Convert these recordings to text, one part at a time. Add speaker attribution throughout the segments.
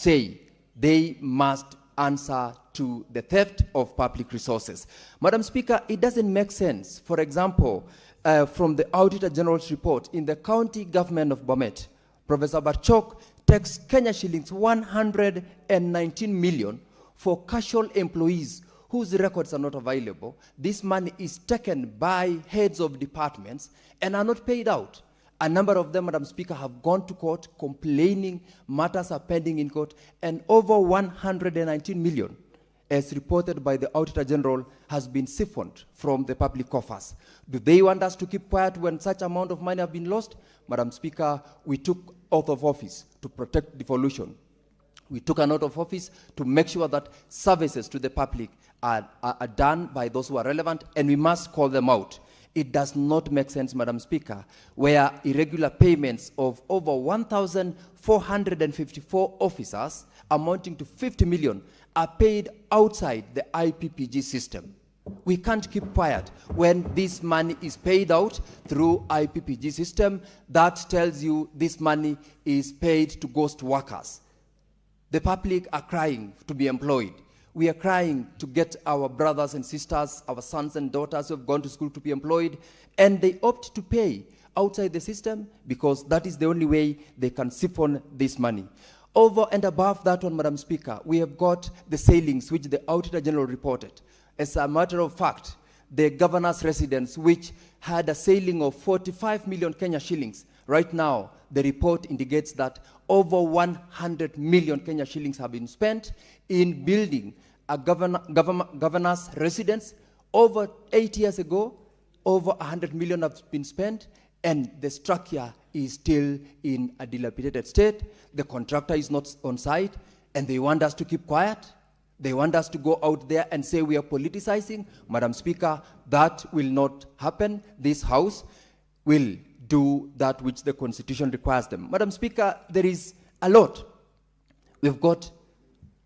Speaker 1: say they must answer to the theft of public resources. Madam Speaker, it doesn't make sense. For example, from the Auditor General's report, in the county government of Bomet, Professor Barchok takes Kenya shillings 119 million for casual employees whose records are not available. This money is taken by heads of departments and are not paid out. A number of them, Madam Speaker, have gone to court complaining matters are pending in court, and over 119 million, as reported by the Auditor General, has been siphoned from the public coffers. Do they want us to keep quiet when such amount of money have been lost? Madam Speaker, we took oath of office to protect devolution. We took an oath of office to make sure that services to the public are done by those who are relevant, and we must call them out. It does not make sense, Madam Speaker, where irregular payments of over 1,454 officers amounting to 50 million are paid outside the IPPG system. We can't keep quiet when this money is paid out through IPPG system. That tells you this money is paid to ghost workers. The public are crying to be employed. We are crying to get our brothers and sisters, our sons and daughters who have gone to school to be employed, and they opt to pay outside the system because that is the only way they can siphon this money. Over and above that one, Madam Speaker, we have got the sailings which the Auditor General reported. As a matter of fact, the governor's residence, which had a sailing of 45 million Kenya shillings, right now the report indicates that over 100 million Kenya shillings have been spent in building a governor's residence. Over 8 years ago, over 100 million have been spent, and the structure is still in a dilapidated state. The contractor is not on site, and they want us to keep quiet. They want us to go out there and say we are politicizing. Madam Speaker, that will not happen. This House will do that which the Constitution requires them. Madam Speaker, there is a lot. We've got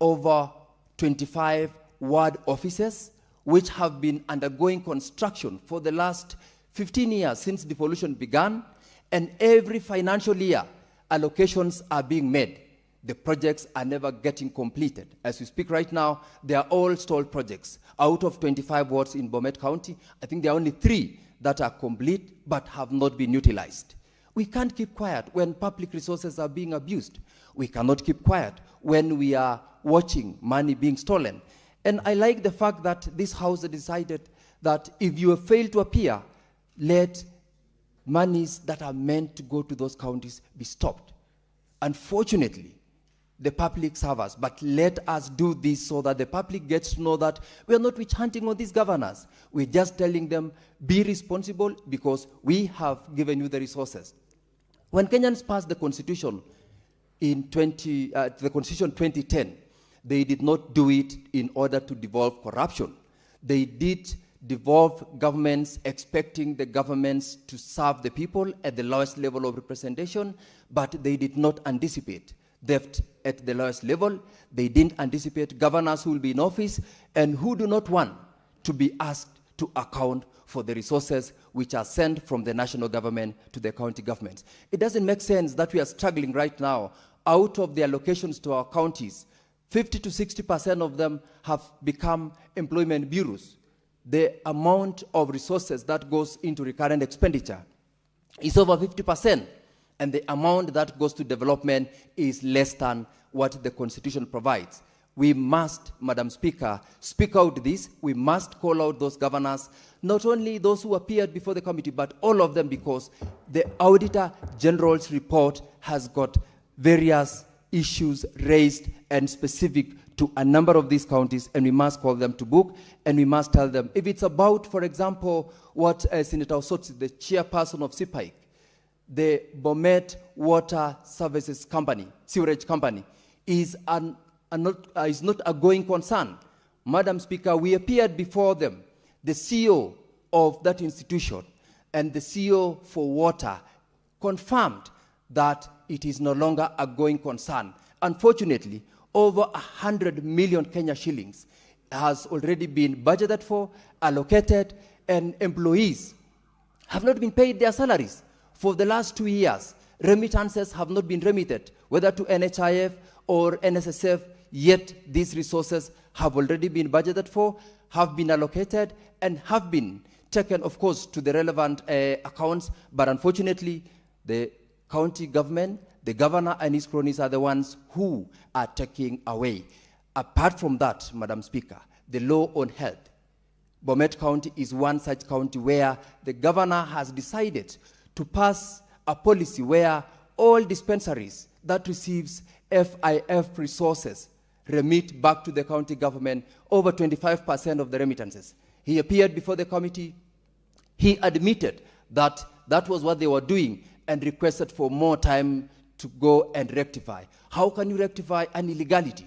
Speaker 1: over 25 ward offices which have been undergoing construction for the last 15 years since devolution began, and every financial year allocations are being made. The projects are never getting completed. As we speak right now, they are all stalled projects. Out of 25 wards in Bomet County, I think there are only 3 that are complete but have not been utilized. We can't keep quiet when public resources are being abused. We cannot keep quiet when we are watching money being stolen. And I like the fact that this House decided that if you have failed to appear, let monies that are meant to go to those counties be stopped. Unfortunately, the public serves, but let us do this so that the public gets to know that we are not witch hunting on these governors. We're just telling them, be responsible because we have given you the resources. When Kenyans passed the Constitution in 2010, they did not do it in order to devolve corruption. They did devolve governments expecting the governments to serve the people at the lowest level of representation, but they did not anticipate theft at the lowest level. They didn't anticipate governors who will be in office and who do not want to be asked to account for the resources which are sent from the national government to the county governments. It doesn't make sense that we are struggling right now. Out of the allocations to our counties, 50 to 60% of them have become employment bureaus. The amount of resources that goes into recurrent expenditure is over 50%, and the amount that goes to development is less than what the Constitution provides. We must, Madam Speaker, speak out this. We must call out those governors, not only those who appeared before the committee, but all of them, because the Auditor General's report has got various issues raised and specific to a number of these counties, and we must call them to book, and we must tell them. If it's about, for example, what Senator Osotsi, the chairperson of CPIC, the Bomet Water Services Company, Sewerage Company, is not a going concern. Madam Speaker, we appeared before them. The CEO of that institution and the CEO for water confirmed that it is no longer a going concern. Unfortunately, over 100 million Kenya shillings has already been budgeted for, allocated, and employees have not been paid their salaries. For the last 2 years, remittances have not been remitted, whether to NHIF or NSSF, yet these resources have already been budgeted for, have been allocated, and have been taken, of course, to the relevant accounts. But unfortunately, the county government, the governor and his cronies are the ones who are taking away. Apart from that, Madam Speaker, the law on health, Bomet County is one such county where the governor has decided to pass a policy where all dispensaries that receives FIF resources remit back to the county government over 25% of the remittances. He appeared before the committee. He admitted that that was what they were doing and requested for more time to go and rectify. How can you rectify an illegality?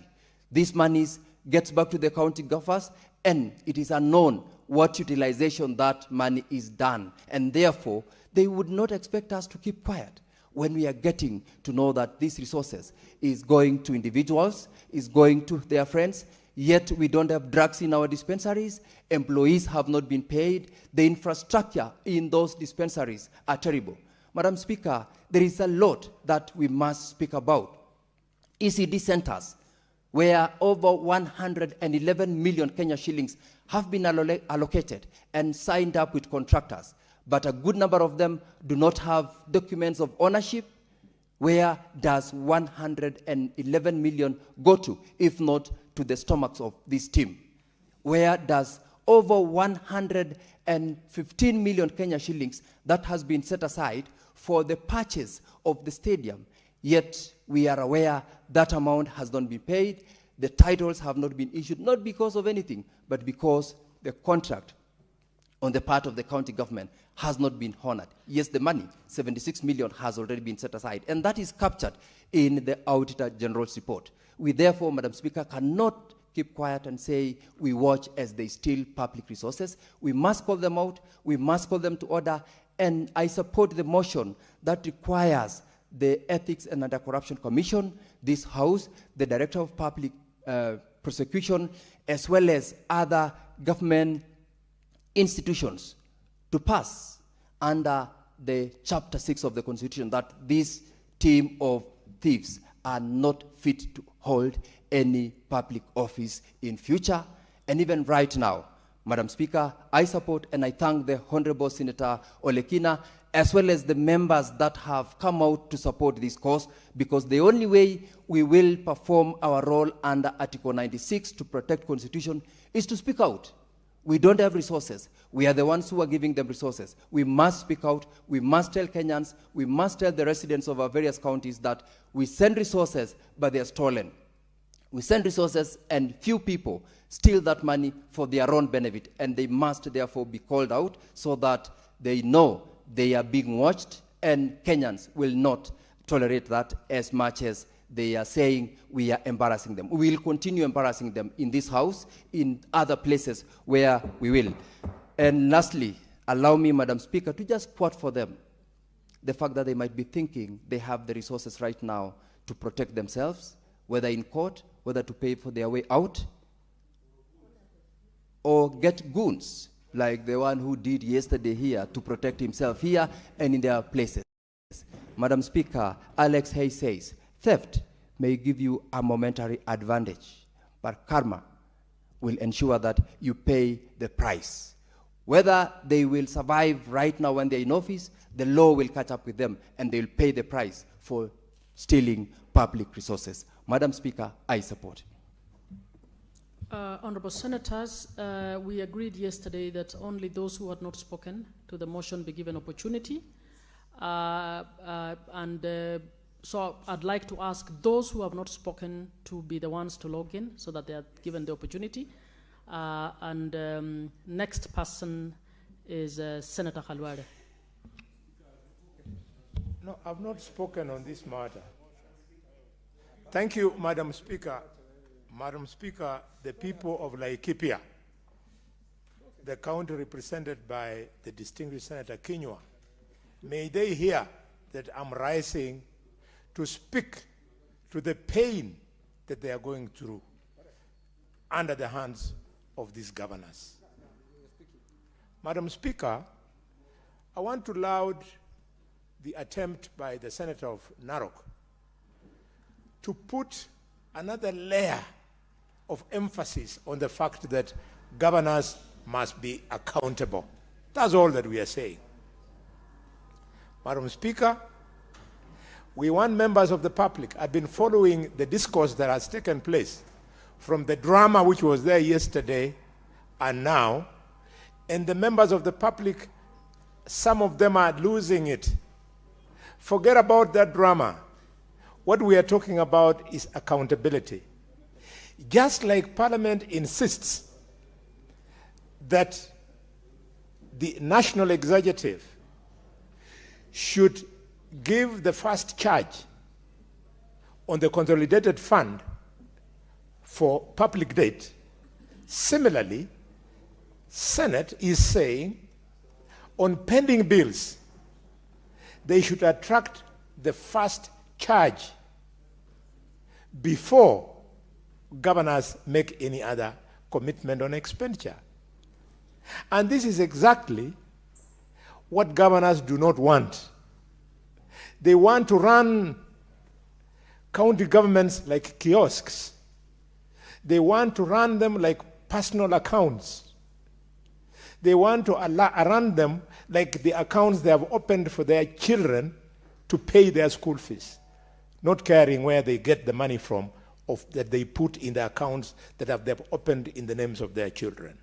Speaker 1: These monies gets back to the county governors, and it is unknown what utilization that money is done. And therefore, they would not expect us to keep quiet when we are getting to know that these resources is going to individuals, is going to their friends, yet we don't have drugs in our dispensaries, employees have not been paid, the infrastructure in those dispensaries are terrible. Madam Speaker, there is a lot that we must speak about. ECD centers, where over 111 million Kenya shillings have been allocated and signed up with contractors, but a good number of them do not have documents of ownership. Where does 111 million go to, if not to the stomachs of this team? Where does over 115 million Kenya shillings that has been set aside for the purchase of the stadium? Yet we are aware that amount has not been paid. The titles have not been issued, not because of anything, but because the contract on the part of the county government has not been honored. Yes, the money, 76 million, has already been set aside, and that is captured in the Auditor General's report. We therefore, Madam Speaker, cannot keep quiet and say we watch as they steal public resources. We must call them out, we must call them to order, and I support the motion that requires the Ethics and Anti-Corruption Commission, this House, the Director of Public Prosecution, as well as other government institutions to pass under the Chapter 6 of the Constitution that this team of thieves are not fit to hold any public office in future. And even right now, Madam Speaker, I support and I thank the Honorable Senator Olekina, as well as the members that have come out to support this cause, because the only way we will perform our role under Article 96 to protect Constitution is to speak out. We don't have resources. We are the ones who are giving them resources. We must speak out. We must tell Kenyans, we must tell the residents of our various counties that we send resources, but they are stolen. We send resources and few people steal that money for their own benefit, and they must therefore be called out so that they know they are being watched, and Kenyans will not tolerate that as much as they are saying we are embarrassing them. We will continue embarrassing them in this House, in other places where we will. And lastly, allow me, Madam Speaker, to just quote for them the fact that they might be thinking they have the resources right now to protect themselves, whether in court, whether to pay for their way out, or get goons like the one who did yesterday here to protect himself here and in their places. Madam Speaker, Alex Hayes says, theft may give you a momentary advantage, but karma will ensure that you pay the price. Whether they will survive right now when they're in office, the law will catch up with them and they'll pay the price for stealing public resources. Madam Speaker, I support.
Speaker 2: Honorable Senators, we agreed yesterday that only those who had not spoken to the motion be given opportunity. So I'd like to ask those who have not spoken to be the ones to log in so that they are given the opportunity. Next person is Senator Khalwade.
Speaker 3: No, I've not spoken on this matter. Thank you, Madam Speaker. Madam Speaker, the people of Laikipia, the county represented by the distinguished Senator Kinyua, may they hear that I'm rising to speak to the pain that they are going through under the hands of these governors. Madam Speaker, I want to laud the attempt by the Senator of Narok to put another layer of emphasis on the fact that governors must be accountable. That's all that we are saying. Madam Speaker, we want members of the public. I've been following the discourse that has taken place from the drama which was there yesterday and now, and the members of the public, some of them are losing it. Forget about that drama. What we are talking about is accountability. Just like Parliament insists that the national executive should give the first charge on the consolidated fund for public debt, similarly, Senate is saying on pending bills, they should attract the first charge before governors make any other commitment on expenditure. And this is exactly what governors do not want. They want to run county governments like kiosks. They want to run them like personal accounts. They want to run them like the accounts they have opened for their children to pay their school fees, not caring where they get the money from that they put in the accounts that they've opened in the names of their children.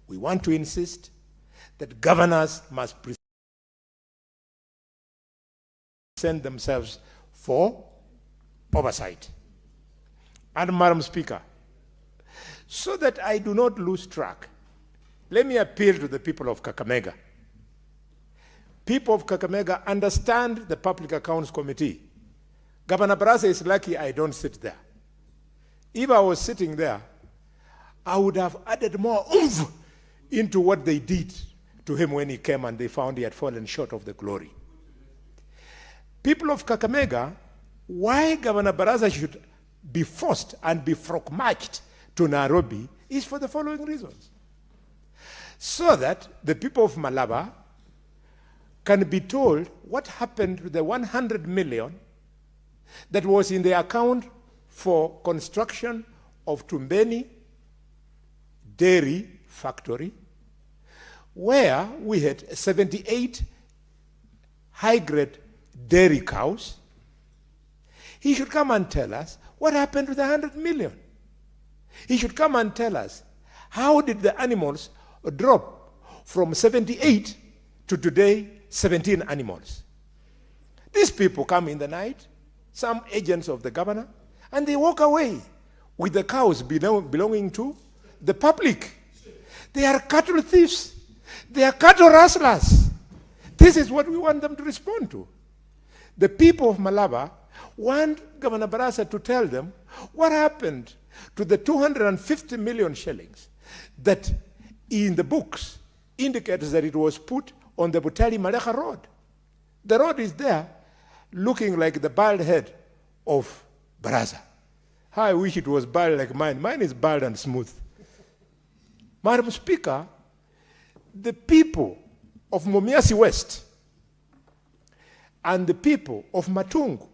Speaker 3: We want to insist that governors must present themselves for oversight. And Madam Speaker, so that I do not lose track, let me appeal to the people of Kakamega. People of Kakamega understand the Public Accounts Committee. Governor Barasa is lucky I don't sit there. If I was sitting there, I would have added more oomph into what they did to him when he came and they found he had fallen short of the glory. People of Kakamega, why Governor Barasa should be forced and be frog-marched to Nairobi is for the following reasons. So that the people of Malaba can be told what happened to the 100 million that was in the account for construction of Tumbeni Dairy Factory, where we had 78 high-grade dairy cows. He should come and tell us what happened to the 100 million. He should come and tell us how did the animals drop from 78 to today 17 animals. These people come in the night, some agents of the governor, and they walk away with the cows belonging to the public. They are cattle thieves. They are cattle rustlers. This is what we want them to respond to. The people of Malaba want Governor Barasa to tell them what happened to the 250 million shillings that in the books indicates that it was put on the Butali-Malekha road. The road is there looking like the bald head of Barasa. How I wish it was bald like mine. Mine is bald and smooth. Madam Speaker, the people of Mumias West and the people of Matungu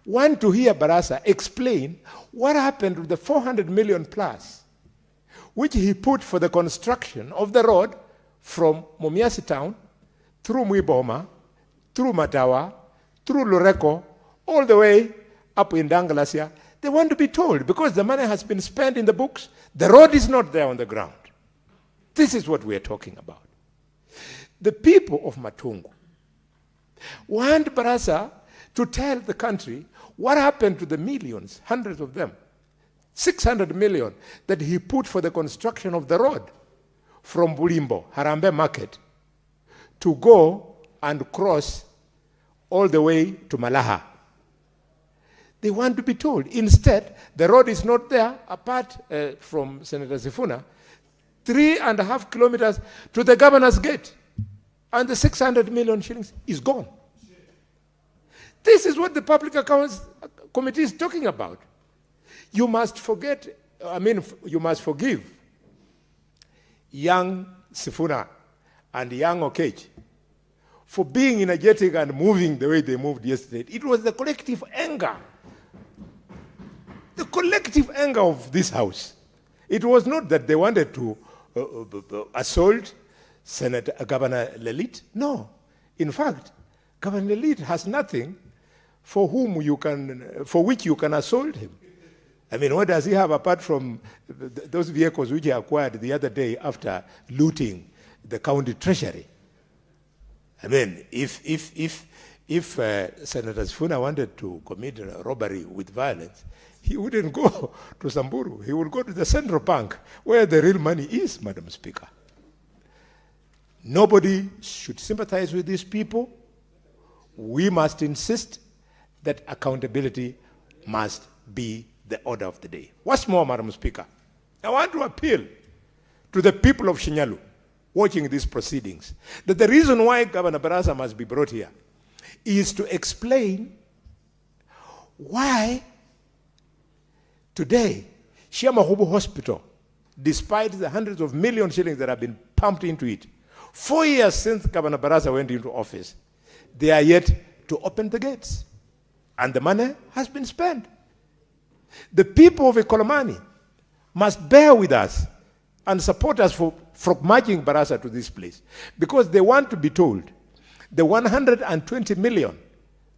Speaker 3: want to hear Barasa explain what happened to the 400 million plus which he put for the construction of the road from Mumias town through Mwiboma, through Matawa, through Lureko, all the way up in Dangalasia. They want to be told because the money has been spent in the books, the road is not there on the ground. This is what we are talking about. The people of Matungu want Barasa to tell the country what happened to the millions, hundreds of them, 600 million that he put for the construction of the road from Bulimbo, Harambe Market, to go and cross all the way to Malaha. They want to be told. Instead, the road is not there, apart from Senator Sifuna, 3.5 kilometers to the governor's gate. And the 600 million shillings is gone. This is what the Public Accounts Committee is talking about. You must forgive young Sifuna and young Okech for being energetic and moving the way they moved yesterday. It was the collective anger the collective anger of this House. It was not that they wanted to assault Governor Lelit. No. In fact, Governor Lelit has nothing for which you can assault him. I mean, what does he have apart from those vehicles which he acquired the other day after looting the county treasury? I mean, if Senator Sifuna wanted to commit a robbery with violence, he wouldn't go to Samburu. He would go to the central bank where the real money is, Madam Speaker. Nobody should sympathize with these people. We must insist that accountability must be the order of the day. What's more, Madam Speaker, I want to appeal to the people of Shinyalu watching these proceedings that the reason why Governor Barasa must be brought here is to explain why today Shiamahubu Hospital, despite the hundreds of million shillings that have been pumped into it, 4 years since Governor Barasa went into office, they are yet to open the gates. And the money has been spent. The people of Ekolomani must bear with us and support us for marching Barasa to this place, because they want to be told the 120 million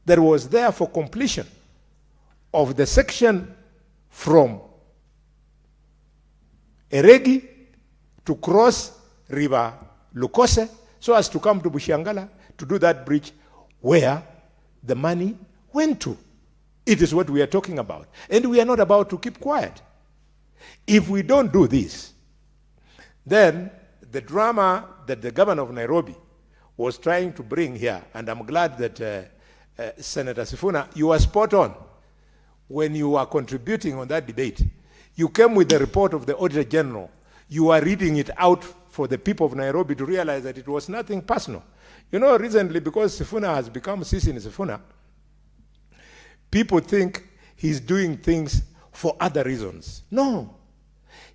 Speaker 3: that was there for completion of the section from Eregi to cross River Lukose so as to come to Bushiangala to do that bridge, where the money went to. It is what we are talking about. And we are not about to keep quiet. If we don't do this, then the drama that the governor of Nairobi was trying to bring here, and I'm glad that Senator Sifuna, you were spot on. When you were contributing on that debate, you came with the report of the Auditor General. You are reading it out for the people of Nairobi to realize that it was nothing personal. You know, recently, because Sifuna has become Sisi Sifuna, people think he's doing things for other reasons. No.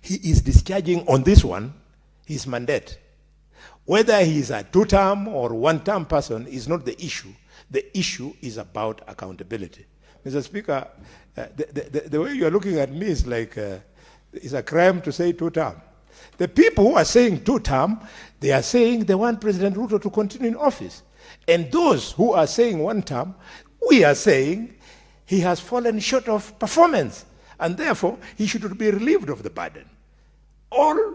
Speaker 3: He is discharging on this one his mandate. Whether he's a two-term or one-term person is not the issue. The issue is about accountability. Mr. Speaker, the way you're looking at me is like it's a crime to say two-term. The people who are saying two-term, they are saying they want President Ruto to continue in office. And those who are saying one-term, we are saying he has fallen short of performance, and therefore he should be relieved of the burden. All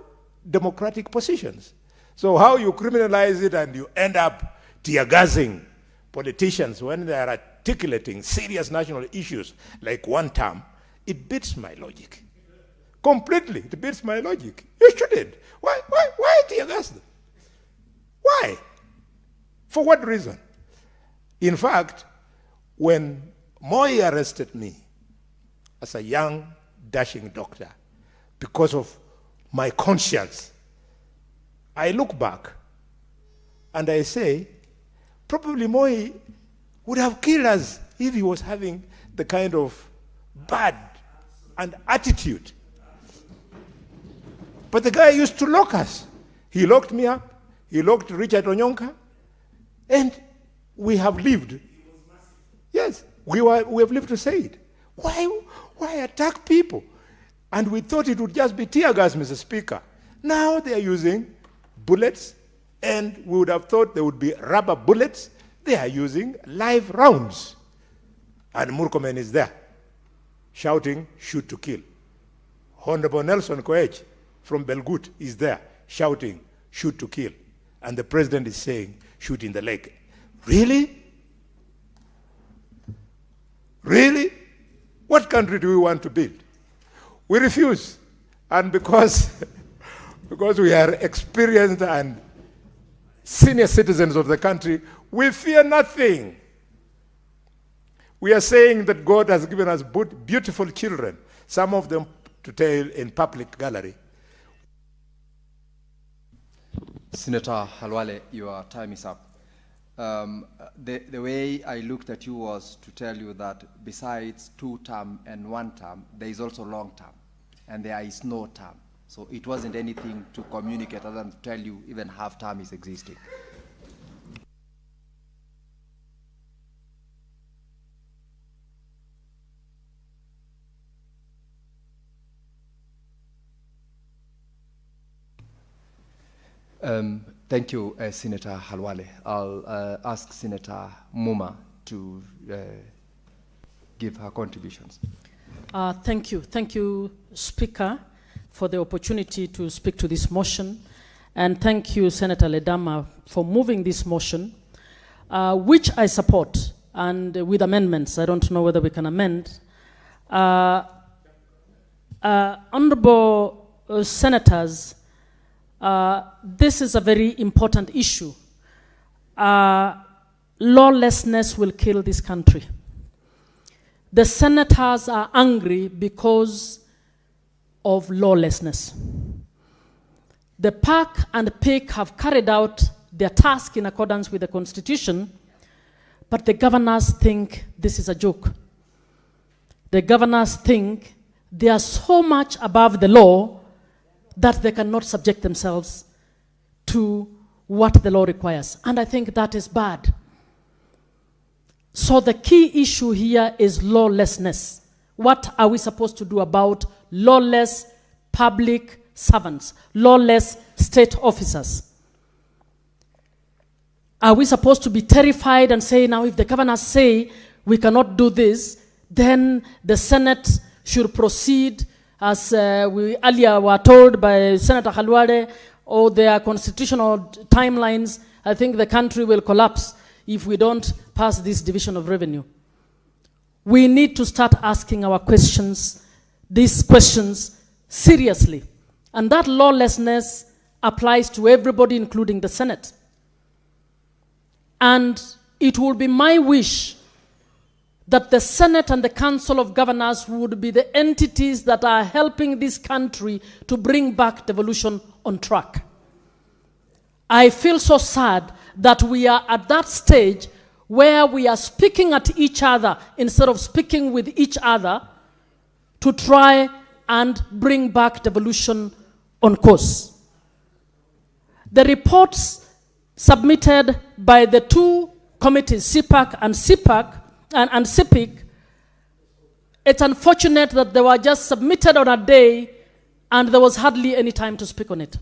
Speaker 3: democratic positions. So how you criminalize it and you end up tear-gassing politicians when they are articulating serious national issues like one term, it beats my logic. Completely, it beats my logic. You shouldn't. Why tear-gas them? Why? For what reason? In fact, when Moi arrested me as a young, dashing doctor because of my conscience, I look back and I say, probably Moi would have killed us if he was having the kind of bad and attitude. But the guy used to lock us. He locked me up. He locked Richard Onyonka. And we have lived. Yes, we have lived to say it. Why attack people? And we thought it would just be tear gas, Mr. Speaker. Now they are using bullets, and we would have thought there would be rubber bullets. They are using live rounds. And Murkomen is there, shouting, shoot to kill. Honorable Nelson Koech from Belgut is there, shouting, shoot to kill. And the president is saying, shoot in the leg. Really? Really? What country do we want to build? We refuse. And because we are experienced and senior citizens of the country, we fear nothing. We are saying that God has given us beautiful children, some of them to tell in public gallery.
Speaker 1: Senator Halwale, your time is up. The way I looked at you was to tell you that besides two-term and one-term, there is also long-term, and there is no term. So it wasn't anything to communicate other than to tell you even half-term is existing. Thank you, Senator Halwale. I'll ask Senator Muma to give her contributions.
Speaker 2: Thank you, Speaker, for the opportunity to speak to this motion. And thank you, Senator Ledama, for moving this motion, which I support, and with amendments. I don't know whether we can amend. Honorable Senators, this is a very important issue. Lawlessness will kill this country. The senators are angry because of lawlessness. The PAC and PIC have carried out their task in accordance with the Constitution, but the governors think this is a joke. The governors think they are so much above the law that they cannot subject themselves to what the law requires. And I think that is bad. So the key issue here is lawlessness. What are we supposed to do about lawless public servants, lawless state officers? Are we supposed to be terrified and say, now if the governors say we cannot do this, then the Senate should proceed as we earlier were told by Senator Halwale, or their constitutional timelines? I think the country will collapse if we don't pass this division of revenue. We need to start asking our questions, these questions, seriously. And that lawlessness applies to everybody, including the Senate. And it will be my wish that the Senate and the Council of Governors would be the entities that are helping this country to bring back devolution on track. I feel so sad that we are at that stage where we are speaking at each other instead of speaking with each other to try and bring back devolution on course. The reports submitted by the two committees, CPAC and CPIC, it's unfortunate that they were just submitted on a day and there was hardly any time to speak on it.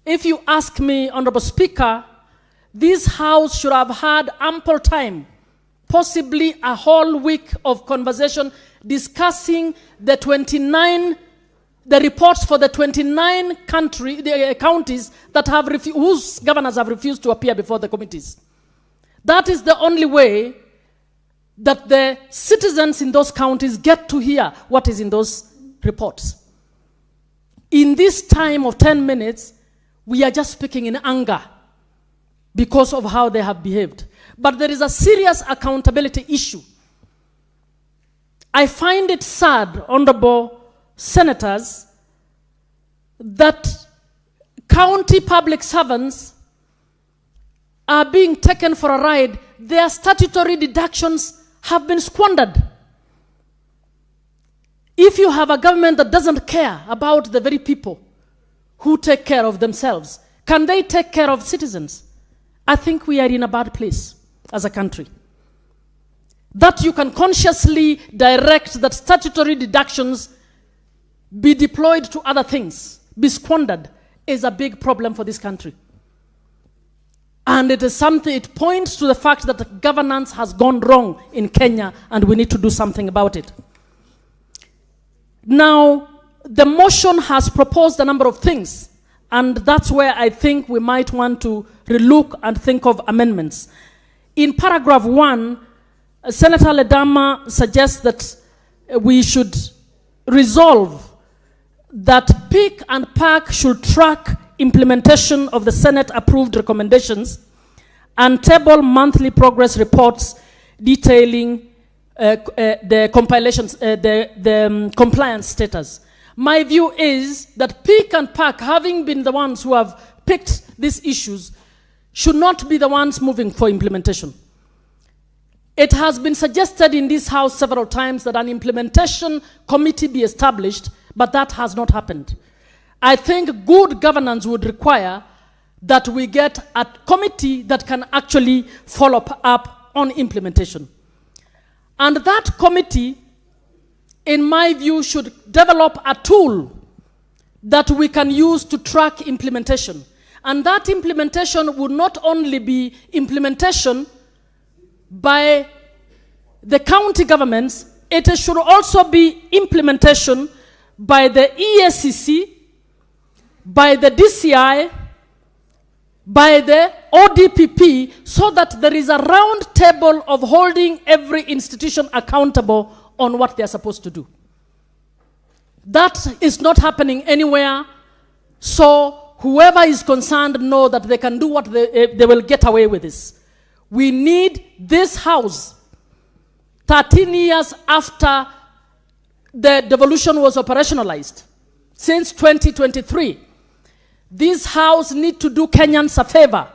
Speaker 2: If you ask me, Honorable Speaker, this House should have had ample time, possibly a whole week of conversation discussing the reports for the 29 counties that have whose governors have refused to appear before the committees. That is the only way that the citizens in those counties get to hear what is in those reports. In this time of 10 minutes, we are just speaking in anger because of how they have behaved. But there is a serious accountability issue. I find it sad, Honorable Senators, that county public servants are being taken for a ride. Their statutory deductions have been squandered. If you have a government that doesn't care about the very people who take care of themselves, can they take care of citizens? I think we are in a bad place as a country. That you can consciously direct that statutory deductions be deployed to other things, be squandered, is a big problem for this country. And it is something, it points to the fact that the governance has gone wrong in Kenya and we need to do something about it. Now, the motion has proposed a number of things, and that's where I think we might want to relook and think of amendments. In paragraph 1, Senator Ledama suggests that we should resolve that PIC and PAC should track implementation of the Senate-approved recommendations and table monthly progress reports detailing the compliance status. My view is that PIC and PAC, having been the ones who have picked these issues, should not be the ones moving for implementation. It has been suggested in this House several times that an implementation committee be established, but that has not happened. I think good governance would require that we get a committee that can actually follow up on implementation. And that committee, in my view, should develop a tool that we can use to track implementation. And that implementation would not only be implementation by the county governments, it should also be implementation by the EACC, by the DCI, by the ODPP, so that there is a round table of holding every institution accountable on what they are supposed to do. That is not happening anywhere, so whoever is concerned know that they can do what they will get away with this. We need this house, 13 years after the devolution was operationalized, since 2023, this house needs to do Kenyans a favor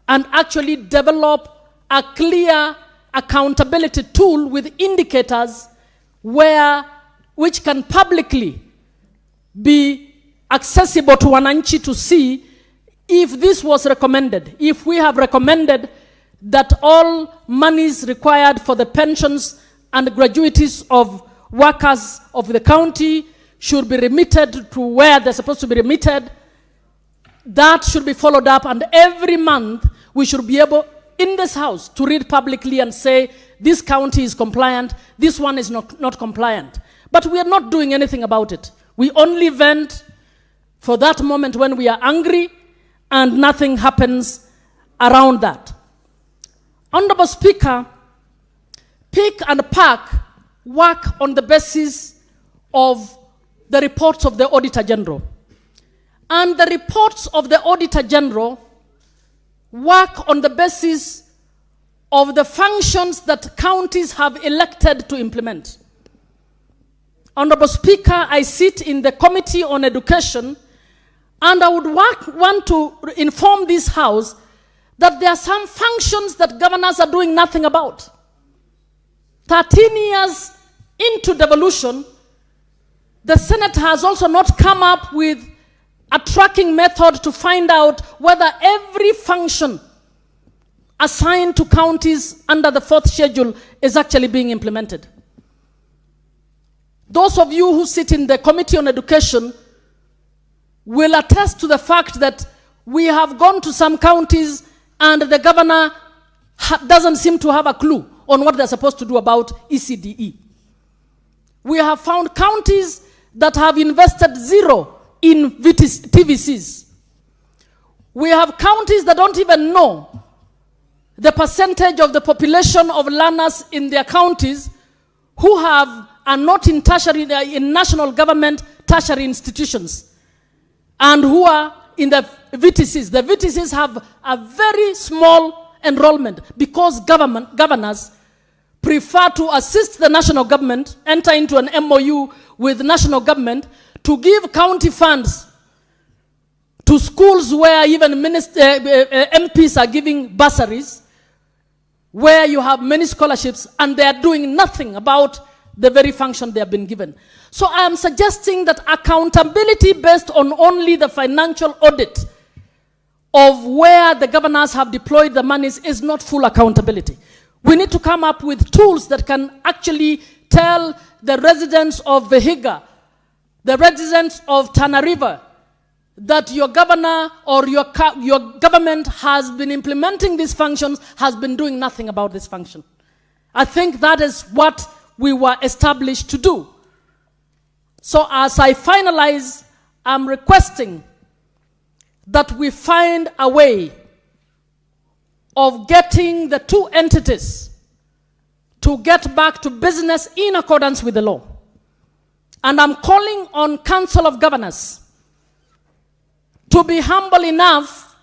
Speaker 2: and actually develop a clear accountability tool with indicators which can publicly be accessible to wananchi to see if this was recommended. If we have recommended that all monies required for the pensions and gratuities of workers of the county should be remitted to where they're supposed to be remitted, that should be followed up, and every month we should be able in this house to read publicly and say this county is compliant, this one is not compliant. But we are not doing anything about it. We only vent for that moment when we are angry and nothing happens around that. Honorable Speaker, pick and pack work on the basis of the reports of the Auditor General. And the reports of the Auditor General work on the basis of the functions that counties have elected to implement. Honorable Speaker, I sit in the Committee on Education, and I would want to inform this House that there are some functions that governors are doing nothing about. 13 years into devolution, the Senate has also not come up with a tracking method to find out whether every function assigned to counties under the 4th schedule is actually being implemented. Those of you who sit in the Committee on Education will attest to the fact that we have gone to some counties and the governor doesn't seem to have a clue on what they're supposed to do about ECDE. We have found counties that have invested zero in TVCs. We have counties that don't even know the percentage of the population of learners in their counties who are not in national government tertiary institutions and who are in the VTCs. The VTCs have a very small enrollment because governors prefer to assist the national government, enter into an MOU with the national government to give county funds to schools where even MPs are giving bursaries, where you have many scholarships, and they are doing nothing about the very function they have been given. So I am suggesting that accountability based on only the financial audit of where the governors have deployed the monies is not full accountability. We need to come up with tools that can actually tell the residents of Vihiga, the residents of Tana River, that your governor or your government has been implementing these functions, has been doing nothing about this function. I think that is what we were established to do. So as I finalize, I'm requesting that we find a way of getting the two entities to get back to business in accordance with the law. And I'm calling on Council of Governors to be humble enough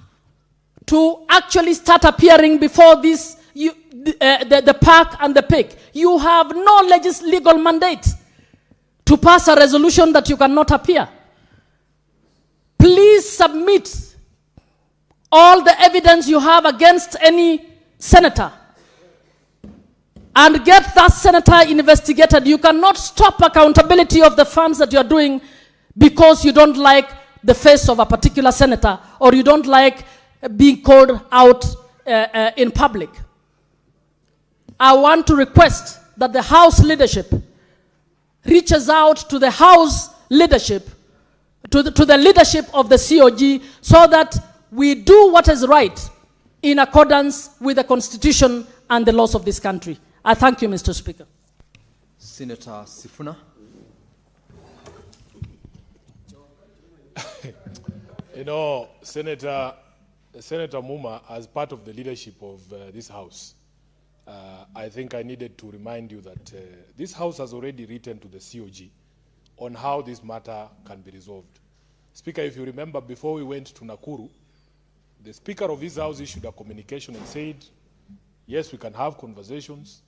Speaker 2: to actually start appearing before this, the park and the pig. You have no legal mandate to pass a resolution that you cannot appear. Please submit all the evidence you have against any senator and get that senator investigated. You cannot stop accountability of the funds that you're doing because you don't like the face of a particular senator or you don't like being called out in public. I want to request that the House leadership reaches out to the House leadership, to the leadership of the COG, so that we do what is right in accordance with the Constitution and the laws of this country. I thank you, Mr. Speaker.
Speaker 1: Senator Sifuna.
Speaker 3: You know, Senator Muma, as part of the leadership of this House, I think I needed to remind you that this House has already written to the COG on how this matter can be resolved. Speaker, if you remember, before we went to Nakuru, the Speaker of this House issued a communication and said, yes, we can have conversations,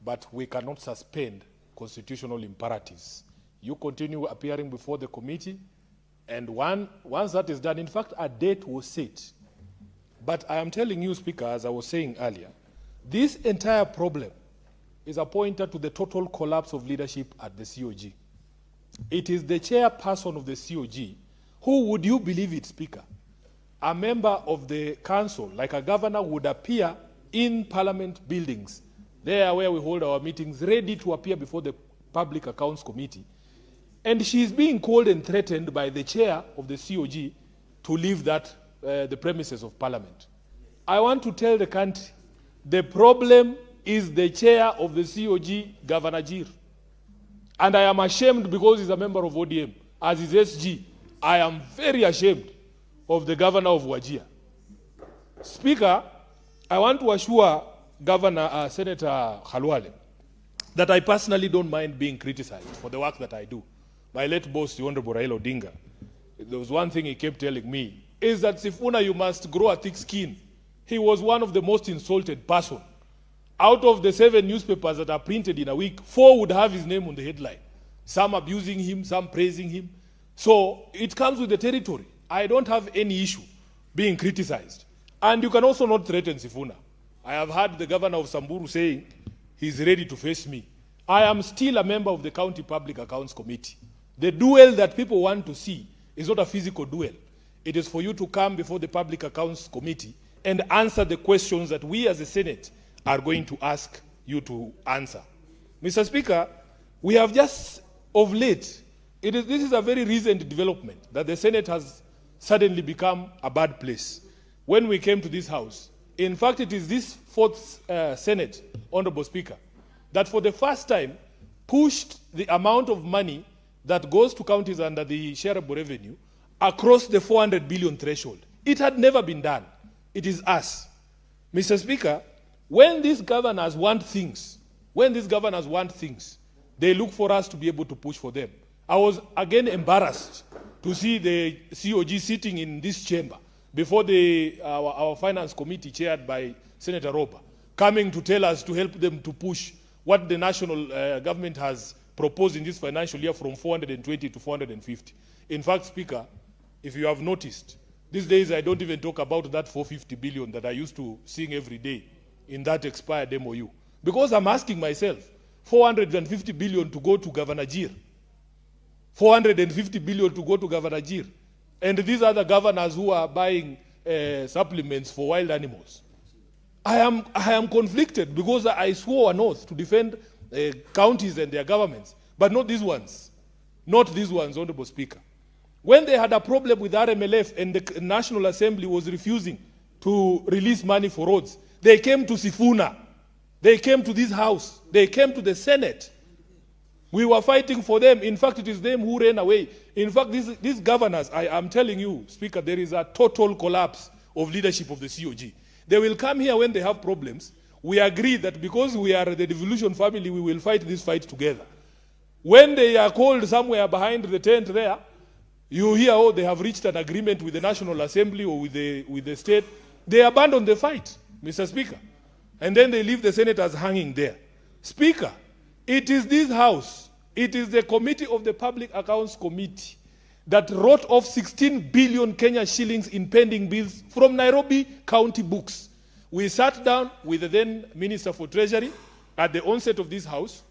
Speaker 3: but we cannot suspend constitutional imperatives. You continue appearing before the committee, and once that is done, in fact, a date was set. But I am telling you, Speaker, as I was saying earlier, this entire problem is a pointer to the total collapse of leadership at the COG. It is the chairperson of the COG who, would you believe it, Speaker, a member of the council, like a governor, would appear in Parliament buildings, there where we hold our meetings, ready to appear before the Public Accounts Committee, and she is being called and threatened by the chair of the COG to leave the premises of Parliament. I want to tell the country, the problem is the chair of the COG, Governor Jir. And I am ashamed because he's a member of ODM. As his SG, I am very ashamed of the governor of Wajir. Speaker, I want to assure Senator Khalwale that I personally don't mind being criticized for the work that I do. My late boss, the Honorable Raila Odinga, there was one thing he kept telling me, is that Sifuna, you must grow a thick skin. He was one of the most insulted person. Out of the 7 newspapers that are printed in a week, 4 would have his name on the headline. Some abusing him, some praising him. So it comes with the territory. I don't have any issue being criticized. And you can also not threaten Sifuna. I have heard the governor of Samburu saying he's ready to face me. I am still a member of the County Public Accounts Committee. The duel that people want to see is not a physical duel. It is for you to come before the Public Accounts Committee and answer the questions that we as a Senate are going to ask you to answer. Mr. Speaker, we have just of late, this is a very recent development that the Senate has suddenly become a bad place. When we came to this House, in fact, it is this 4th Senate, Honorable Speaker, that for the first time pushed the amount of money that goes to counties under the shareable revenue across the 400 billion threshold. It had never been done. It is us. Mr. Speaker, when these governors want things, they look for us to be able to push for them. I was again embarrassed to see the COG sitting in this chamber before our finance committee chaired by Senator Roba, coming to tell us to help them to push what the national government has proposed in this financial year from 420 to 450. In fact, Speaker, if you have noticed, these days I don't even talk about that 450 billion that I used to sing every day in that expired MOU. Because I'm asking myself, 450 billion to go to Governor Jir. 450 billion to go to Governor Jir. And these are the governors who are buying supplements for wild animals. I am conflicted because I swore an oath to defend counties and their governments, but not these ones. Not these ones, Honorable Speaker. When they had a problem with RMLF and the National Assembly was refusing to release money for roads, they came to Sifuna. They came to this House. They came to the Senate. We were fighting for them. In fact, it is them who ran away. In fact, these governors, I am telling you, Speaker, there is a total collapse of leadership of the COG. They will come here when they have problems. We agree that because we are the devolution family, we will fight this fight together. When they are called somewhere behind the tent there, you hear, oh, they have reached an agreement with the National Assembly or with the state. They abandon the fight, Mr. Speaker. And then they leave the senators hanging there. Speaker, it is this House, it is the Committee of the Public Accounts Committee that wrote off 16 billion Kenya shillings in pending bills from Nairobi County books. We sat down with the then Minister for Treasury at the onset of this House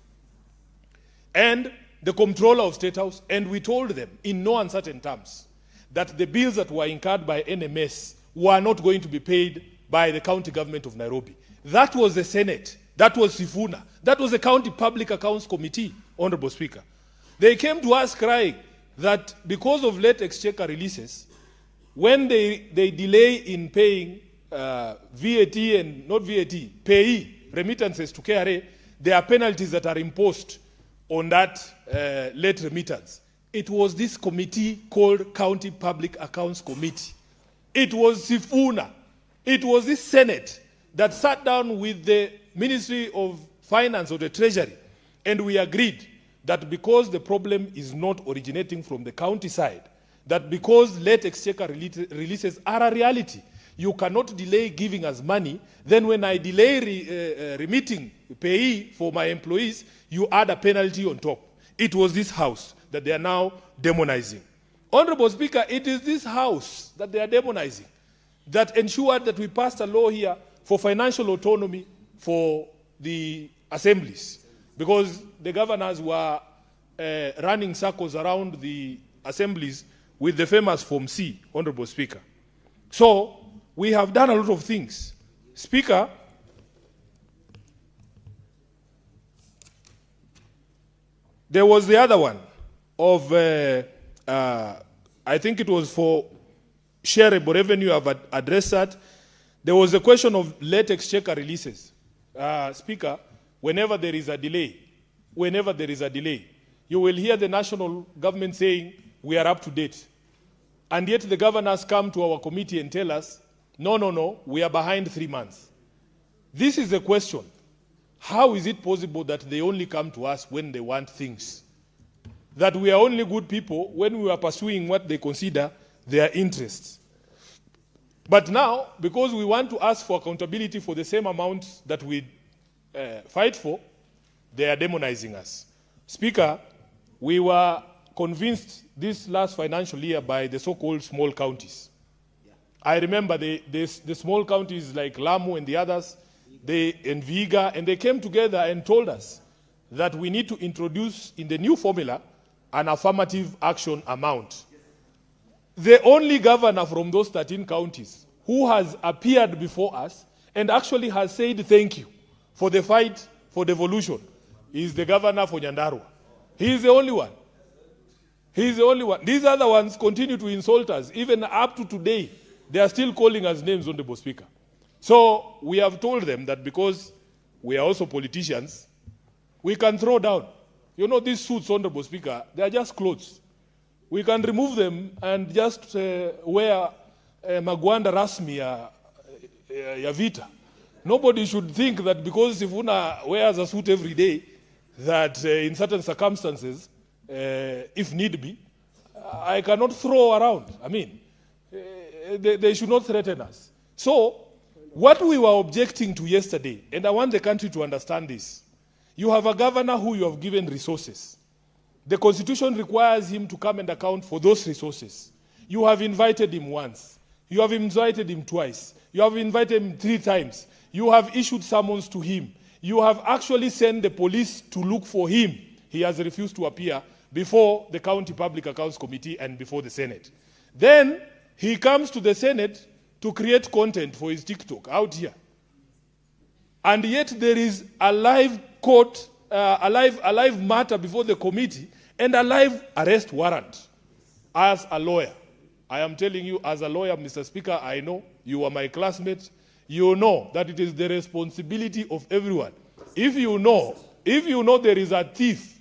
Speaker 3: and the Comptroller of State House, and we told them in no uncertain terms that the bills that were incurred by NMS were not going to be paid by the county government of Nairobi. That was the Senate. That was Sifuna. That was the County Public Accounts Committee, Honorable Speaker. They came to us crying that because of late exchequer releases,
Speaker 4: when they delay in paying VAT and not VAT, payee remittances to KRA, there are penalties that are imposed on that late remittance. It was this committee called County Public Accounts Committee. It was Sifuna. It was this Senate that sat down with the Ministry of Finance or the Treasury, and we agreed that because the problem is not originating from the county side, that because late exchequer releases are a reality, you cannot delay giving us money, then when I delay remitting payee for my employees, you add a penalty on top. It was this house that they are now demonizing. Honorable Speaker, it is this house that they are demonizing that ensured that we passed a law here for financial autonomy for the assemblies, because the governors were running circles around the assemblies with the famous Form C, Honorable Speaker. So we have done a lot of things. Speaker, there was the other one of, I think it was for shareable revenue. I've addressed that. There was a question of late exchequer releases. Speaker, whenever there is a delay, you will hear the national government saying, we are up to date. And yet the governors come to our committee and tell us, no, we are behind 3 months. This is the question. How is it possible that they only come to us when they want things? That we are only good people when we are pursuing what they consider their interests. But now, because we want to ask for accountability for the same amount that we fight for, they are demonizing us. Speaker, we were convinced this last financial year by the so-called small counties. I remember the small counties like Lamu and the others, and Viga, and they came together and told us that we need to introduce in the new formula an affirmative action amount. The only governor from those 13 counties who has appeared before us and actually has said thank you for the fight for devolution is the governor for Nyandarua. He is the only one. He is the only one. These other ones continue to insult us. Even up to today, they are still calling us names, Honorable Speaker. So we have told them that because we are also politicians, we can throw down. You know, these suits, Honorable Speaker, they are just clothes. We can remove them and just wear magwanda rasmi ya vita. Nobody should think that because Sifuna wears a suit every day, that in certain circumstances, if need be, I cannot throw around. I mean, they should not threaten us. So, what we were objecting to yesterday, and I want the country to understand this, you have a governor who you have given resources. The Constitution requires him to come and account for those resources. You have invited him once. You have invited him twice. You have invited him 3 times. You have issued summons to him. You have actually sent the police to look for him. He has refused to appear before the County Public Accounts Committee and before the Senate. Then he comes to the Senate to create content for his TikTok out here. And yet there is a live court, a live matter before the committee and a live arrest warrant. As a lawyer, I am telling you, as a lawyer, Mr. Speaker, I know you are my classmate. You know that it is the responsibility of everyone. If you know there is a thief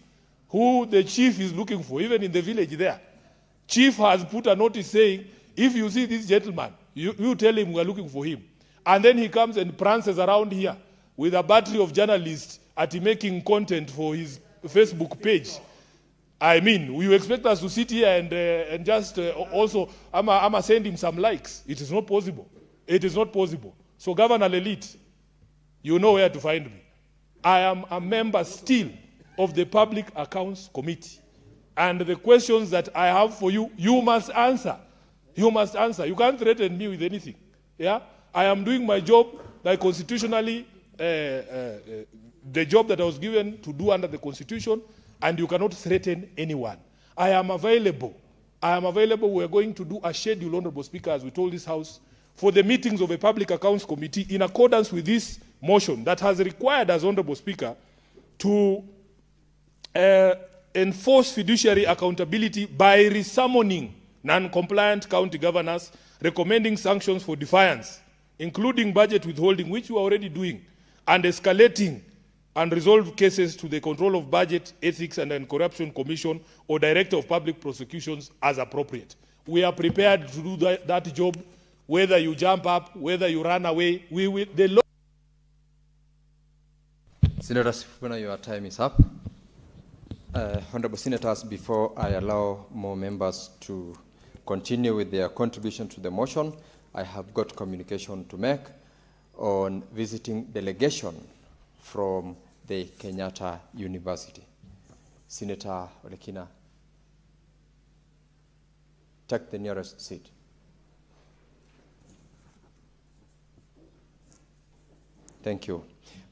Speaker 4: who the chief is looking for, even in the village there, chief has put a notice saying, if you see this gentleman, you tell him we are looking for him. And then he comes and prances around here with a battery of journalists making content for his Facebook page. I mean, you expect us to sit here and just also, I'ma send him some likes. It is not possible. It is not possible. So Governor Lelit, you know where to find me. I am a member still of the Public Accounts Committee. And the questions that I have for you, you must answer. You must answer. You can't threaten me with anything. Yeah? I am doing my job like constitutionally, the job that I was given to do under the Constitution, and you cannot threaten anyone. I am available. I am available. We are going to do a schedule, Honorable Speaker, as we told this House, for the meetings of a Public Accounts Committee in accordance with this motion that has required us, Honorable Speaker, to enforce fiduciary accountability by resummoning non-compliant county governors recommending sanctions for defiance, including budget withholding, which you are already doing, and escalating unresolved cases to the Control of Budget, Ethics and Anti-Corruption Commission or Director of Public Prosecutions as appropriate. We are prepared to do that job, whether you jump up, whether you run away. We will. The law.
Speaker 1: Senator Sifuna, your time is up. Honorable Senators, before I allow more members to continue with their contribution to the motion, I have got communication to make on visiting delegation from the Kenyatta University. Senator Olekina, take the nearest seat. Thank you.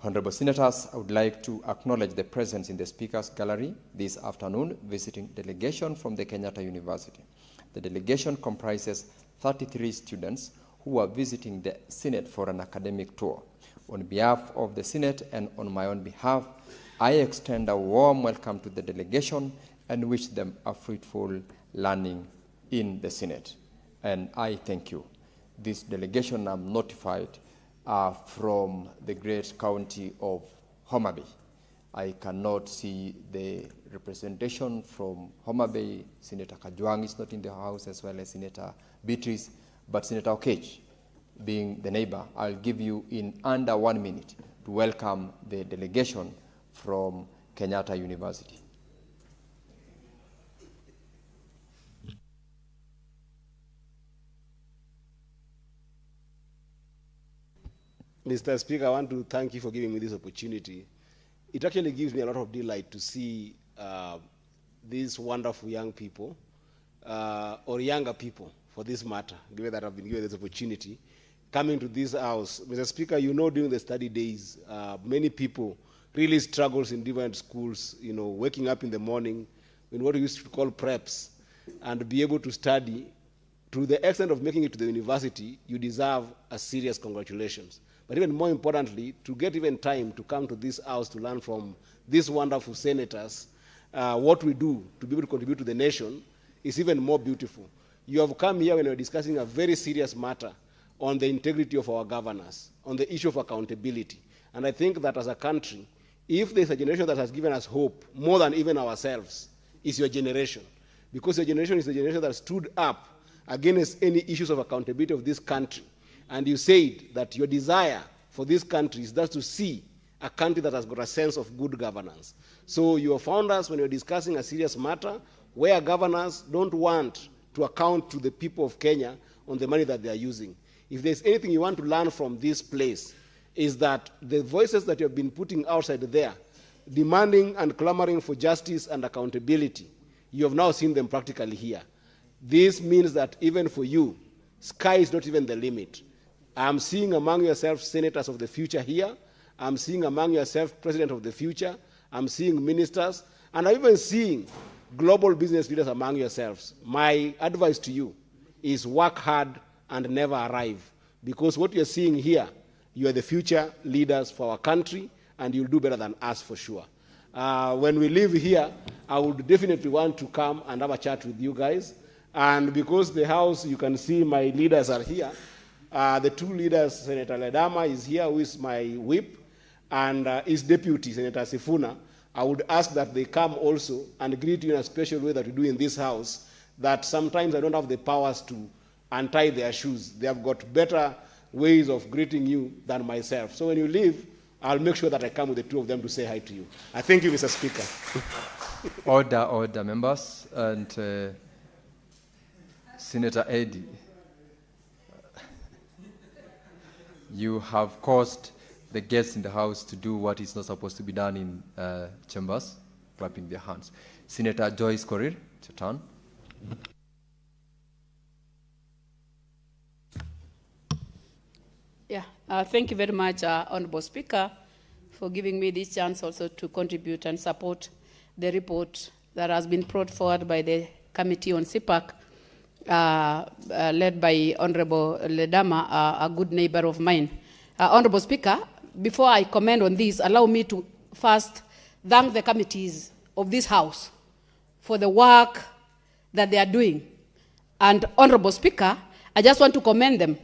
Speaker 1: Honorable Senators, I would like to acknowledge the presence in the Speaker's Gallery this afternoon visiting delegation from the Kenyatta University. The delegation comprises 33 students who are visiting the Senate for an academic tour. On behalf of the Senate and on my own behalf, I extend a warm welcome to the delegation and wish them a fruitful learning in the Senate. And I thank you. This delegation, I'm notified, are from the great county of Homa Bay. I cannot see the representation from Homa Bay. Senator Kajwang is not in the house, as well as Senator Beatrice, but Senator Okech, being the neighbor, I'll give you in under 1 minute to welcome the delegation from Kenyatta University.
Speaker 5: Mr. Speaker, I want to thank you for giving me this opportunity. It actually gives me a lot of delight to see these wonderful young people, or younger people for this matter, given that I've been given this opportunity, coming to this house. Mr. Speaker, you know, during the study days, many people really struggles in different schools, you know, waking up in the morning in what we used to call preps, and be able to study to the extent of making it to the university. You deserve a serious congratulations. But even more importantly, to get even time to come to this house to learn from these wonderful senators what we do to be able to contribute to the nation is even more beautiful. You have come here when we're discussing a very serious matter on the integrity of our governance, on the issue of accountability. And I think that as a country, if there's a generation that has given us hope more than even ourselves, is your generation. Because your generation is the generation that stood up against any issues of accountability of this country. And you said that your desire for this country is just to see a country that has got a sense of good governance. So you have found us when you're discussing a serious matter where governors don't want to account to the people of Kenya on the money that they are using. If there's anything you want to learn from this place, is that the voices that you have been putting outside there, demanding and clamoring for justice and accountability, you have now seen them practically here. This means that even for you, sky is not even the limit. I'm seeing among yourself senators of the future here. I'm seeing among yourself president of the future. I'm seeing ministers. And I'm even seeing global business leaders among yourselves. My advice to you is work hard and never arrive. Because what you're seeing here, you are the future leaders for our country, and you'll do better than us for sure. When we leave here, I would definitely want to come and have a chat with you guys. And because the house, you can see my leaders are here. The two leaders, Senator Ledama is here, who is my whip, and his deputy, Senator Sifuna. I would ask that they come also and greet you in a special way that we do in this house, that sometimes I don't have the powers to untie their shoes. They have got better ways of greeting you than myself. So when you leave, I'll make sure that I come with the two of them to say hi to you. I thank you, Mr. Speaker.
Speaker 1: Order, members. And Senator Eddy, you have caused the guests in the House to do what is not supposed to be done in chambers, clapping their hands. Senator Joyce Korir, it's your turn.
Speaker 6: Thank you very much, Honorable Speaker, for giving me this chance also to contribute and support the report that has been brought forward by the Committee on CPAC, led by Honorable Ledama, a good neighbor of mine. Honorable Speaker, before I comment on this, allow me to first thank the committees of this House for the work that they are doing. And Honorable Speaker, I just want to commend them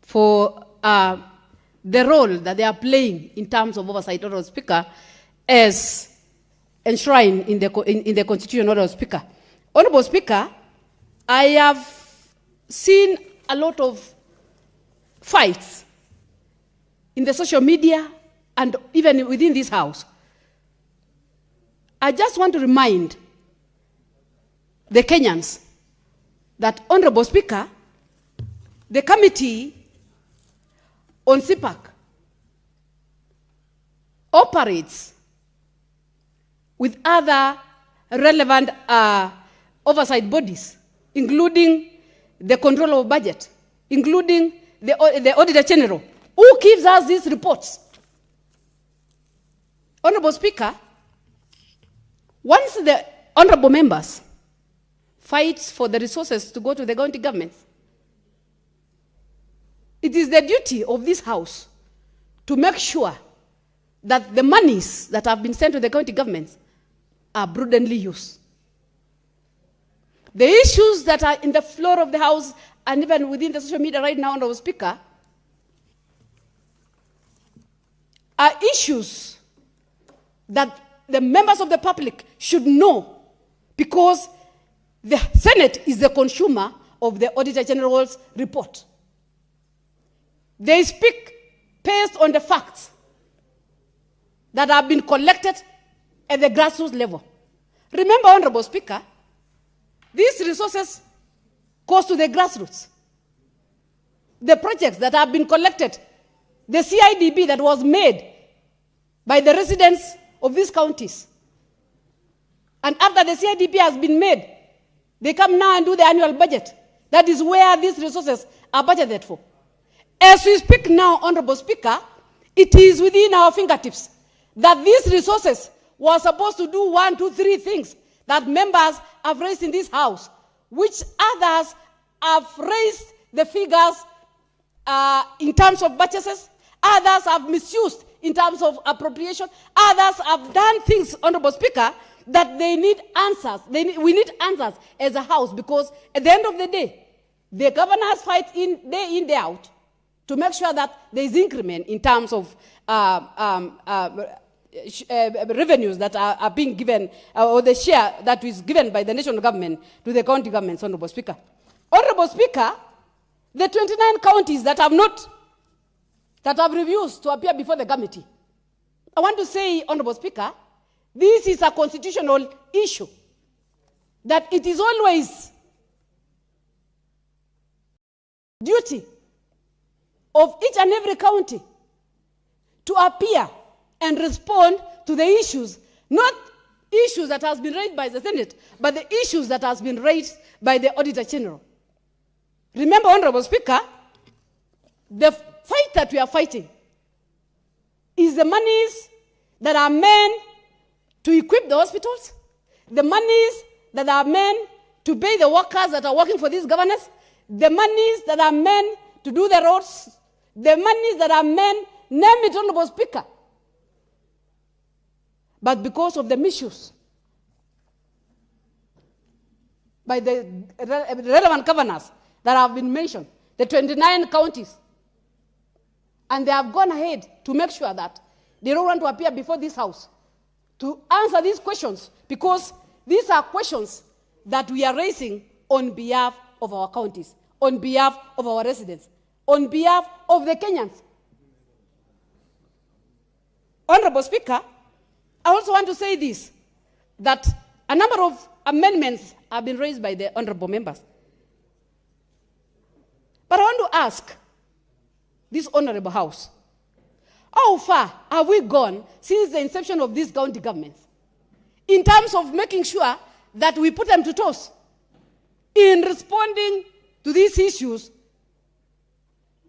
Speaker 6: for the role that they are playing in terms of oversight, Honorable Speaker, as enshrined in the Constitution, Honorable Speaker. Honorable Speaker, I have seen a lot of fights in the social media and even within this House. I just want to remind the Kenyans that, Honorable Speaker, the Committee on CPAC operates with other relevant oversight bodies, including the control of budget, including the Auditor General, who gives us these reports. Honorable Speaker, once the honorable members fight for the resources to go to the county governments, it is the duty of this House to make sure that the monies that have been sent to the county governments are prudently used. The issues that are in the floor of the House and even within the social media right now, Honorable Speaker, are issues that the members of the public should know, because the Senate is the consumer of the Auditor General's report. They speak based on the facts that have been collected at the grassroots level. Remember, Honorable Speaker, these resources goes to the grassroots. The projects that have been collected, the CIDB that was made by the residents of these counties. And after the CIDB has been made, they come now and do the annual budget. That is where these resources are budgeted for. As we speak now, Honorable Speaker, it is within our fingertips that these resources were supposed to do 1, 2, 3 things that members have raised in this House, which others have raised the figures in terms of purchases, others have misused in terms of appropriation, others have done things, Honorable Speaker, that they need answers. We need answers as a House, because at the end of the day, the governors fight day in, day out to make sure that there is increment in terms of revenues that are being given, or the share that is given by the national government to the county governments, Honorable Speaker. Honorable Speaker, the 29 counties that have refused to appear before the committee, I want to say, Honorable Speaker, this is a constitutional issue, that it is always duty of each and every county to appear and respond to the issues, not issues that has been raised by the Senate, but the issues that has been raised by the Auditor General. Remember, Honorable Speaker, the fight that we are fighting is the monies that are meant to equip the hospitals, the monies that are meant to pay the workers that are working for these governors, the monies that are meant to do the roads, the monies that are meant, name it, Honorable Speaker. But because of the misuse by the relevant governors that have been mentioned, the 29 counties, and they have gone ahead to make sure that they don't want to appear before this House to answer these questions, because these are questions that we are raising on behalf of our counties, on behalf of our residents, on behalf of the Kenyans. Honorable Speaker, I also want to say this, that a number of amendments have been raised by the honorable members. But I want to ask this honorable House, how far have we gone since the inception of these county governments in terms of making sure that we put them to toss in responding to these issues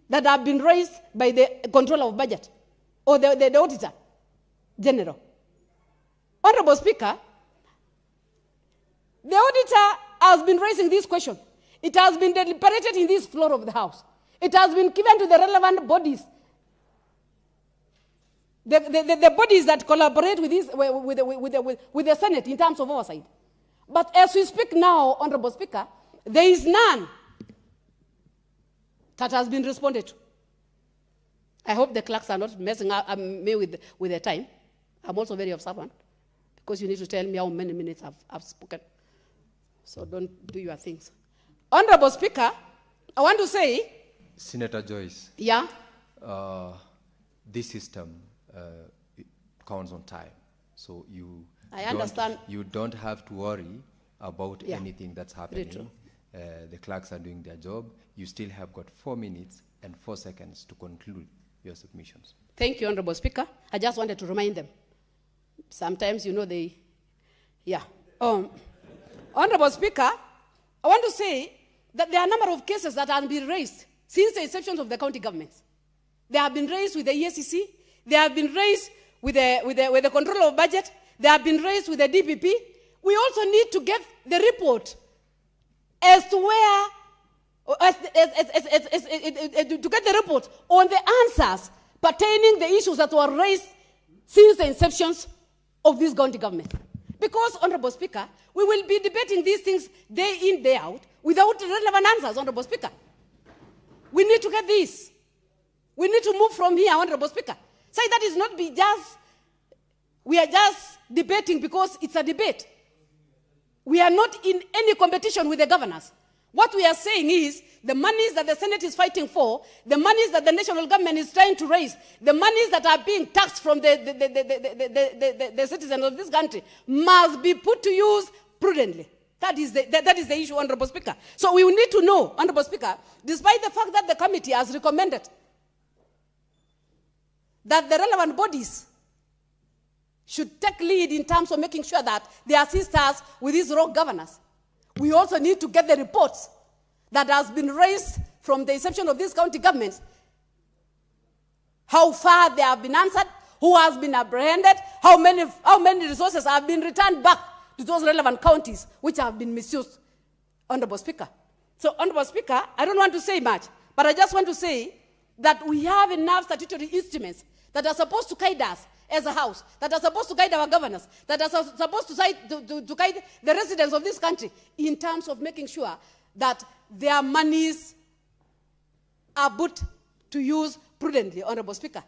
Speaker 6: that have been raised by the controller of budget or the Auditor General? Honorable Speaker, the auditor has been raising this question. It has been deliberated in this floor of the House. It has been given to the relevant bodies, the bodies that collaborate with the Senate in terms of oversight. But as we speak now, Honorable Speaker, there is none that has been responded to. I hope the clerks are not messing up me with the time. I'm also very observant, because you need to tell me how many minutes I've spoken. So don't do your things. Honorable Speaker, I want to say...
Speaker 1: Senator Joyce.
Speaker 6: Yeah?
Speaker 1: This system it counts on time. So
Speaker 6: I understand.
Speaker 1: You don't have to worry about anything that's happening. The clerks are doing their job. You still have got 4 minutes and 4 seconds to conclude your submissions.
Speaker 6: Thank you, Honorable Speaker. I just wanted to remind them. Sometimes, Honorable Speaker, I want to say that there are a number of cases that have been raised since the inception of the county governments. They have been raised with the ESCC. They have been raised with the control of budget. They have been raised with the DPP. We also need to get the report as to where, to get the report on the answers pertaining the issues that were raised since the inceptions of this county government. Because, Honorable Speaker, we will be debating these things day in, day out, without relevant answers, Honorable Speaker. We need to get this. We need to move from here, Honorable Speaker. Say that is not be just, we are just debating because it's a debate. We are not in any competition with the governors. What we are saying is the monies that the Senate is fighting for, the monies that the national government is trying to raise, the monies that are being taxed from the citizens of this country must be put to use prudently. That is the issue, Honorable Speaker. So we will need to know, Honorable Speaker, despite the fact that the committee has recommended that the relevant bodies should take lead in terms of making sure that they assist us with these rogue governors, we also need to get the reports that has been raised from the inception of these county governments, how far they have been answered, who has been apprehended, how many resources have been returned back to those relevant counties which have been misused, Honorable Speaker. So, Honorable Speaker, I don't want to say much, but I just want to say that we have enough statutory instruments that are supposed to guide us as a house, that are supposed to guide our governors, that are supposed to guide the residents of this country in terms of making sure that their monies are put to use prudently, Honorable Speaker.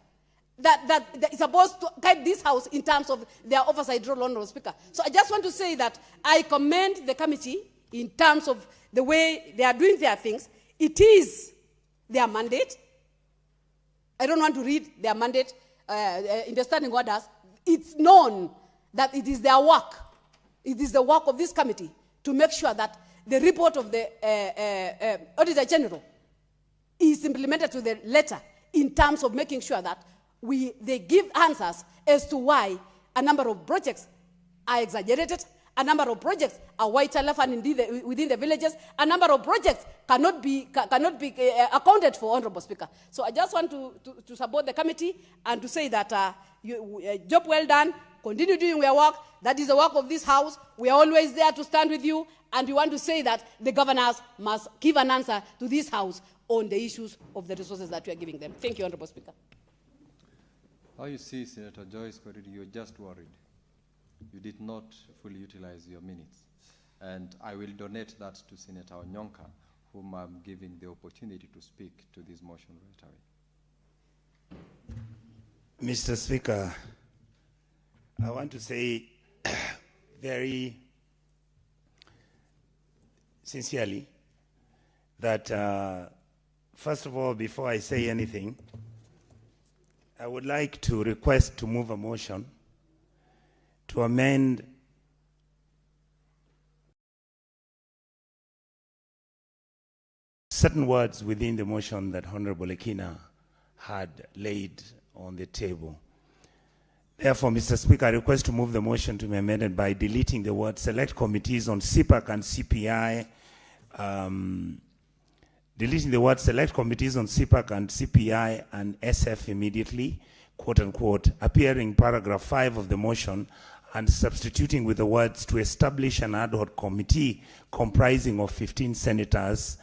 Speaker 6: That is supposed to guide this house in terms of their oversight role, Honorable Speaker. So I just want to say that I commend the committee in terms of the way they are doing their things. It is their mandate. I don't want to read their mandate in the standing orders. It's known that it is their work. It is the work of this committee to make sure that the report of the Auditor General is implemented to the letter in terms of making sure that they give answers as to why a number of projects are exaggerated, a number of projects are white elephant indeed within the villages, a number of projects cannot be accounted for, Honorable Speaker. So I just want to support the committee and to say that job well done, continue doing your work. That is the work of this house. We are always there to stand with you, and we want to say that the governors must give an answer to this house on the issues of the resources that we are giving them. Thank you, Honorable Speaker.
Speaker 1: How you see, Senator Joyce, you're just worried. You did not fully utilize your minutes. And I will donate that to Senator Onyonka, whom I'm giving the opportunity to speak to this motion right away.
Speaker 7: Mr. Speaker, I want to say very sincerely that, first of all, before I say anything, I would like to request to move a motion to amend certain words within the motion that Honorable Ekina had laid on the table. Therefore, Mr. Speaker, I request to move the motion to be amended by deleting the word select committees on CPAC and CPI, deleting the word select committees on CPAC and CPI and SF immediately, quote unquote, appearing in paragraph 5 of the motion, and substituting with the words to establish an ad hoc committee comprising of 15 senators,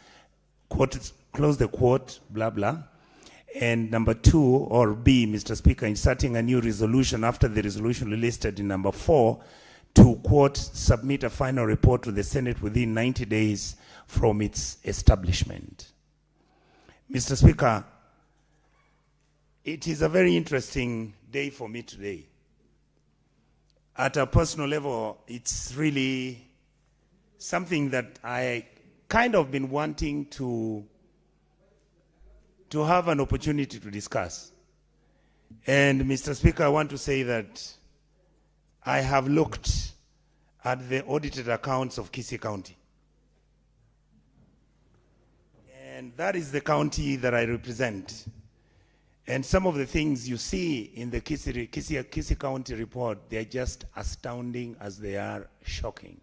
Speaker 7: quote, close the quote, blah, blah. And number 2, or B, Mr. Speaker, inserting a new resolution after the resolution listed in number 4 to, quote, submit a final report to the Senate within 90 days from its establishment. Mr. Speaker, it is a very interesting day for me today. At a personal level, it's really something that I kind of been wanting to have an opportunity to discuss. And Mr. Speaker, I want to say that I have looked at the audited accounts of Kisii County. And that is the county that I represent. And some of the things you see in the Kisii County report, they're just astounding as they are shocking.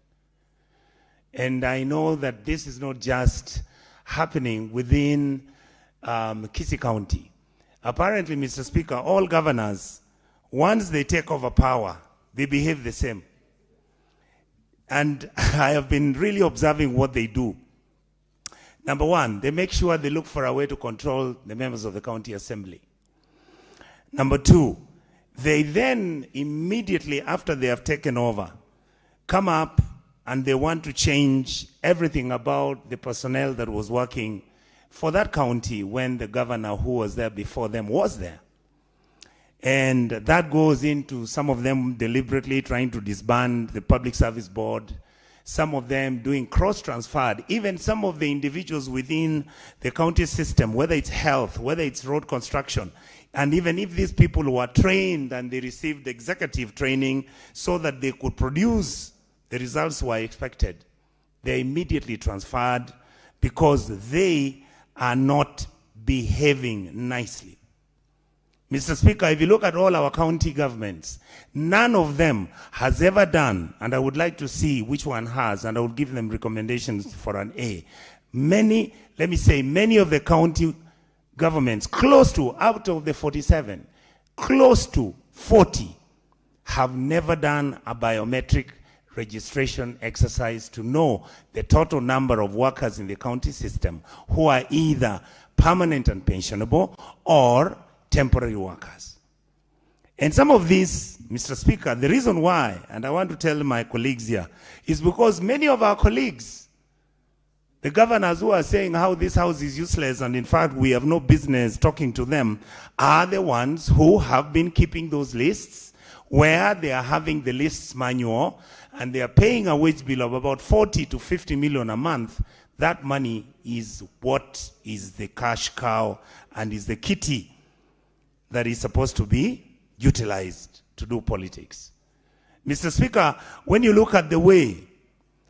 Speaker 7: And I know that this is not just happening within Kisii County. Apparently, Mr. Speaker, all governors, once they take over power, they behave the same. And I have been really observing what they do. Number one, they make sure they look for a way to control the members of the county assembly. Number two, they then immediately after they have taken over, come up and they want to change everything about the personnel that was working for that county when the governor who was there before them was there. And that goes into some of them deliberately trying to disband the Public Service Board, some of them doing cross-transferred, even some of the individuals within the county system, whether it's health, whether it's road construction, and even if these people were trained and they received executive training so that they could produce the results were expected, they're immediately transferred because they are not behaving nicely. Mr. Speaker, if you look at all our county governments, none of them has ever done, and I would like to see which one has, and I will give them recommendations for an A. Many of the county governments, close to, out of the 47, close to 40, have never done a biometric registration exercise to know the total number of workers in the county system who are either permanent and pensionable or temporary workers. And some of these, Mr. Speaker, the reason why, and I want to tell my colleagues here, is because many of our colleagues, the governors who are saying how this house is useless and in fact we have no business talking to them, are the ones who have been keeping those lists where they are having the lists manual and they are paying a wage bill of about 40 to 50 million a month. That money is what is the cash cow and is the kitty that is supposed to be utilized to do politics. Mr. Speaker, when you look at the way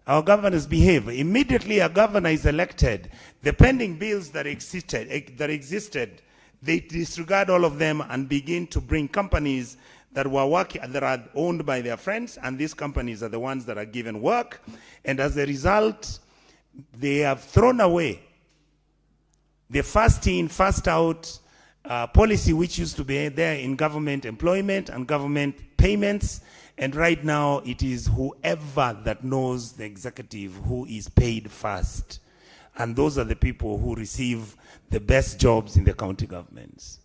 Speaker 7: our governors behave, immediately a governor is elected, the pending bills that existed, they disregard all of them and begin to bring companies that were working, that are owned by their friends, and these companies are the ones that are given work, and as a result, they have thrown away the first in, first out policy which used to be there in government employment and government payments, and right now it is whoever that knows the executive who is paid first, and those are the people who receive the best jobs in the county governments.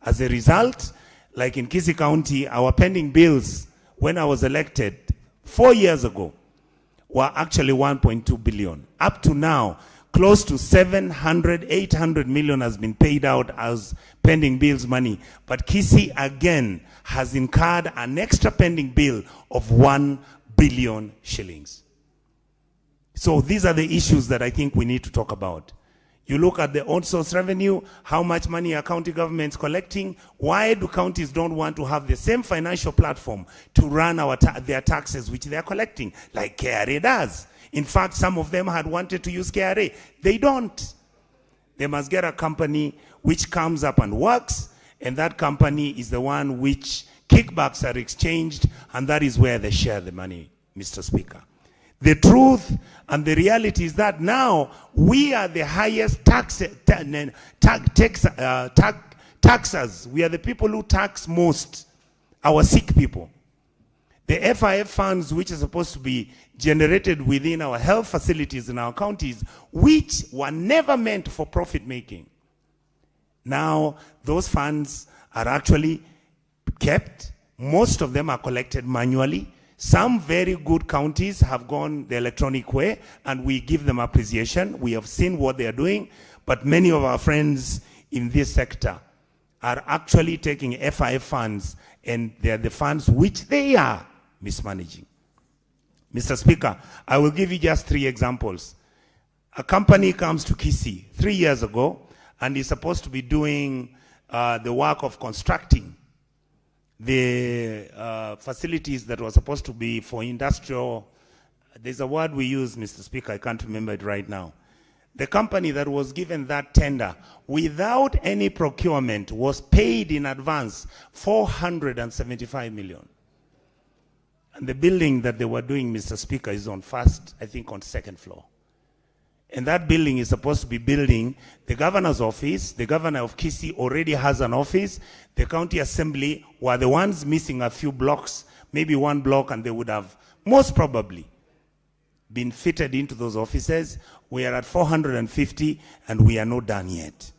Speaker 7: As a result, like in Kisii County, our pending bills when I was elected 4 years ago were actually 1.2 billion. Up to now, close to 800 million has been paid out as pending bills money. But Kisii again has incurred an extra pending bill of 1 billion shillings. So these are the issues that I think we need to talk about. You look at the own source revenue, how much money are county governments collecting? Why do counties don't want to have the same financial platform to run their taxes which they are collecting, like KRA does? In fact, some of them had wanted to use KRA. They don't. They must get a company which comes up and works, and that company is the one which kickbacks are exchanged, and that is where they share the money, Mr. Speaker. The truth and the reality is that now we are the highest taxers. We are the people who tax most our sick people. The FIF funds which are supposed to be generated within our health facilities in our counties, which were never meant for profit making. Now those funds are actually kept. Most of them are collected manually. Some very good counties have gone the electronic way, and we give them appreciation. We have seen what they are doing. But many of our friends in this sector are actually taking FIF funds, and they are the funds which they are mismanaging. Mr. Speaker, I will give you just 3 examples. A company comes to Kisii 3 years ago and is supposed to be doing the work of constructing the facilities that were supposed to be for industrial. There's a word we use, Mr. Speaker, I can't remember it right now. The company that was given that tender without any procurement was paid in advance 475 million. And the building that they were doing, Mr. Speaker, is on first, I think on 2nd floor. And that building is supposed to be building the governor's office. The governor of Kisii already has an office. The county assembly were the ones missing a few blocks, maybe 1 block, and they would have most probably been fitted into those offices. We are at 450 and we are not done yet.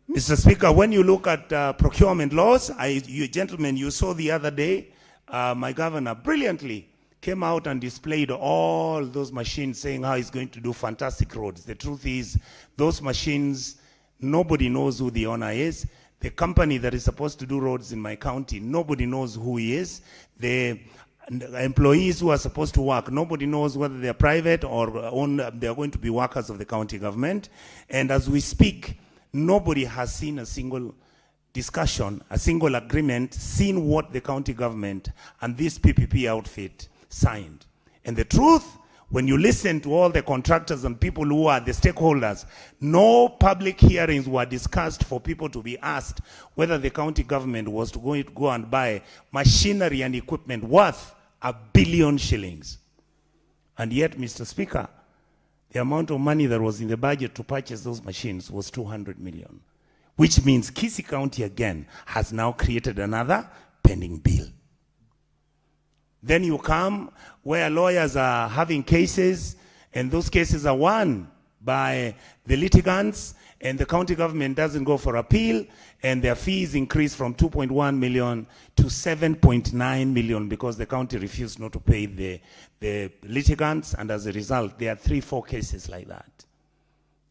Speaker 7: Mr. Speaker, when you look at procurement laws, you gentlemen, you saw the other day, my governor brilliantly came out and displayed all those machines saying how he's going to do fantastic roads. The truth is, those machines, nobody knows who the owner is. The company that is supposed to do roads in my county, nobody knows who he is. The employees who are supposed to work, nobody knows whether they're private or they're going to be workers of the county government. And as we speak, nobody has seen a single discussion, a single agreement, seen what the county government and this PPP outfit signed. And the truth, when you listen to all the contractors and people who are the stakeholders, no public hearings were discussed for people to be asked whether the county government was to go and buy machinery and equipment worth R1 billion shillings. And yet, Mr. Speaker, the amount of money that was in the budget to purchase those machines was 200 million, which means Kisii County again has now created another pending bill. Then you come where lawyers are having cases, and those cases are won by the litigants, and the county government doesn't go for appeal, and their fees increase from 2.1 million to 7.9 million because the county refused not to pay the litigants, and as a result, there are 3-4 cases like that.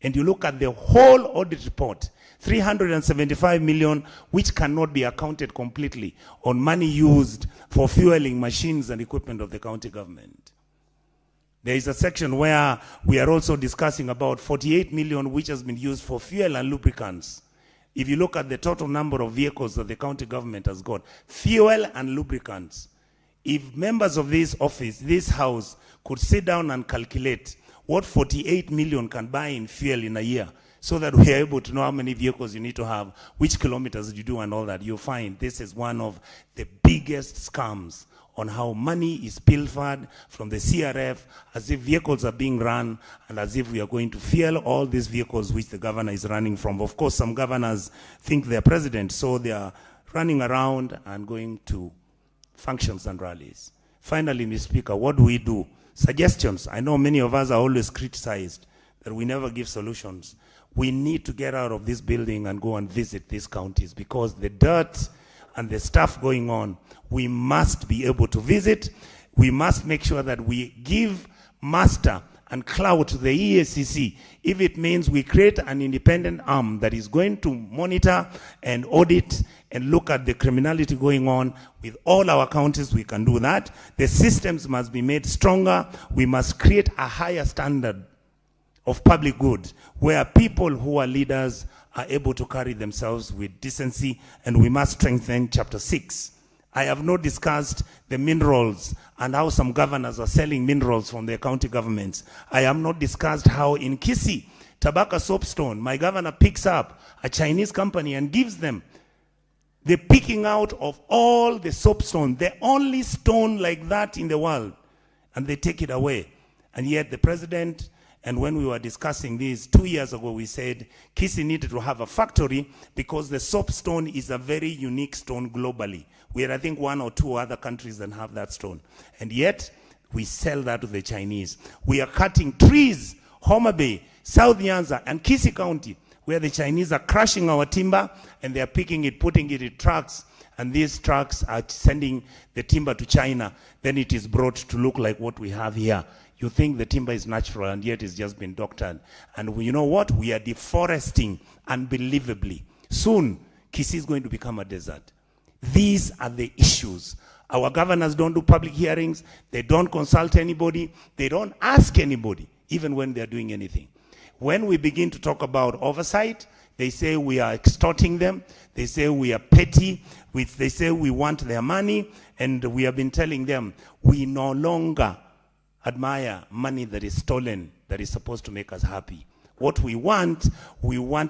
Speaker 7: And you look at the whole audit report, 375 million, which cannot be accounted completely on money used for fueling machines and equipment of the county government. There is a section where we are also discussing about 48 million, which has been used for fuel and lubricants. If you look at the total number of vehicles that the county government has got, fuel and lubricants, if members of this office, this house, could sit down and calculate what 48 million can buy in fuel in a year, so that we are able to know how many vehicles you need to have, which kilometers you do and all that, you'll find this is one of the biggest scams on how money is pilfered from the CRF, as if vehicles are being run and as if we are going to fuel all these vehicles which the governor is running from. Of course, some governors think they're president, so they are running around and going to functions and rallies. Finally, Mr. Speaker, what do we do? Suggestions. I know many of us are always criticized that we never give solutions. We need to get out of this building and go and visit these counties, because the dirt and the stuff going on, we must be able to visit. We must make sure that we give master and clout to the EACC if it means we create an independent arm that is going to monitor and audit and look at the criminality going on with all our counties. We can do that. The systems must be made stronger. We must create a higher standard of public good, where people who are leaders are able to carry themselves with decency, and we must strengthen Chapter 6. I have not discussed the minerals and how some governors are selling minerals from their county governments. I have not discussed how in Kisii, Tabaka Soapstone, my governor picks up a Chinese company and gives them the picking out of all the soapstone, the only stone like that in the world, and they take it away. And yet the president, and when we were discussing this 2 years ago, we said Kisii needed to have a factory because the soapstone is a very unique stone globally. We are, I think, 1 or 2 other countries that have that stone. And yet, we sell that to the Chinese. We are cutting trees, Homa Bay, South Nyanza, and Kisii County, where the Chinese are crushing our timber, and they are picking it, putting it in trucks, and these trucks are sending the timber to China, then it is brought to look like what we have here. You think the timber is natural, and yet it's just been doctored. And you know what? We are deforesting unbelievably. Soon, Kisii is going to become a desert. These are the issues. Our governors don't do public hearings. They don't consult anybody. They don't ask anybody, even when they're doing anything. When we begin to talk about oversight, they say we are extorting them. They say we are petty. They say we want their money. And we have been telling them we no longer admire money that is stolen, that is supposed to make us happy. What we want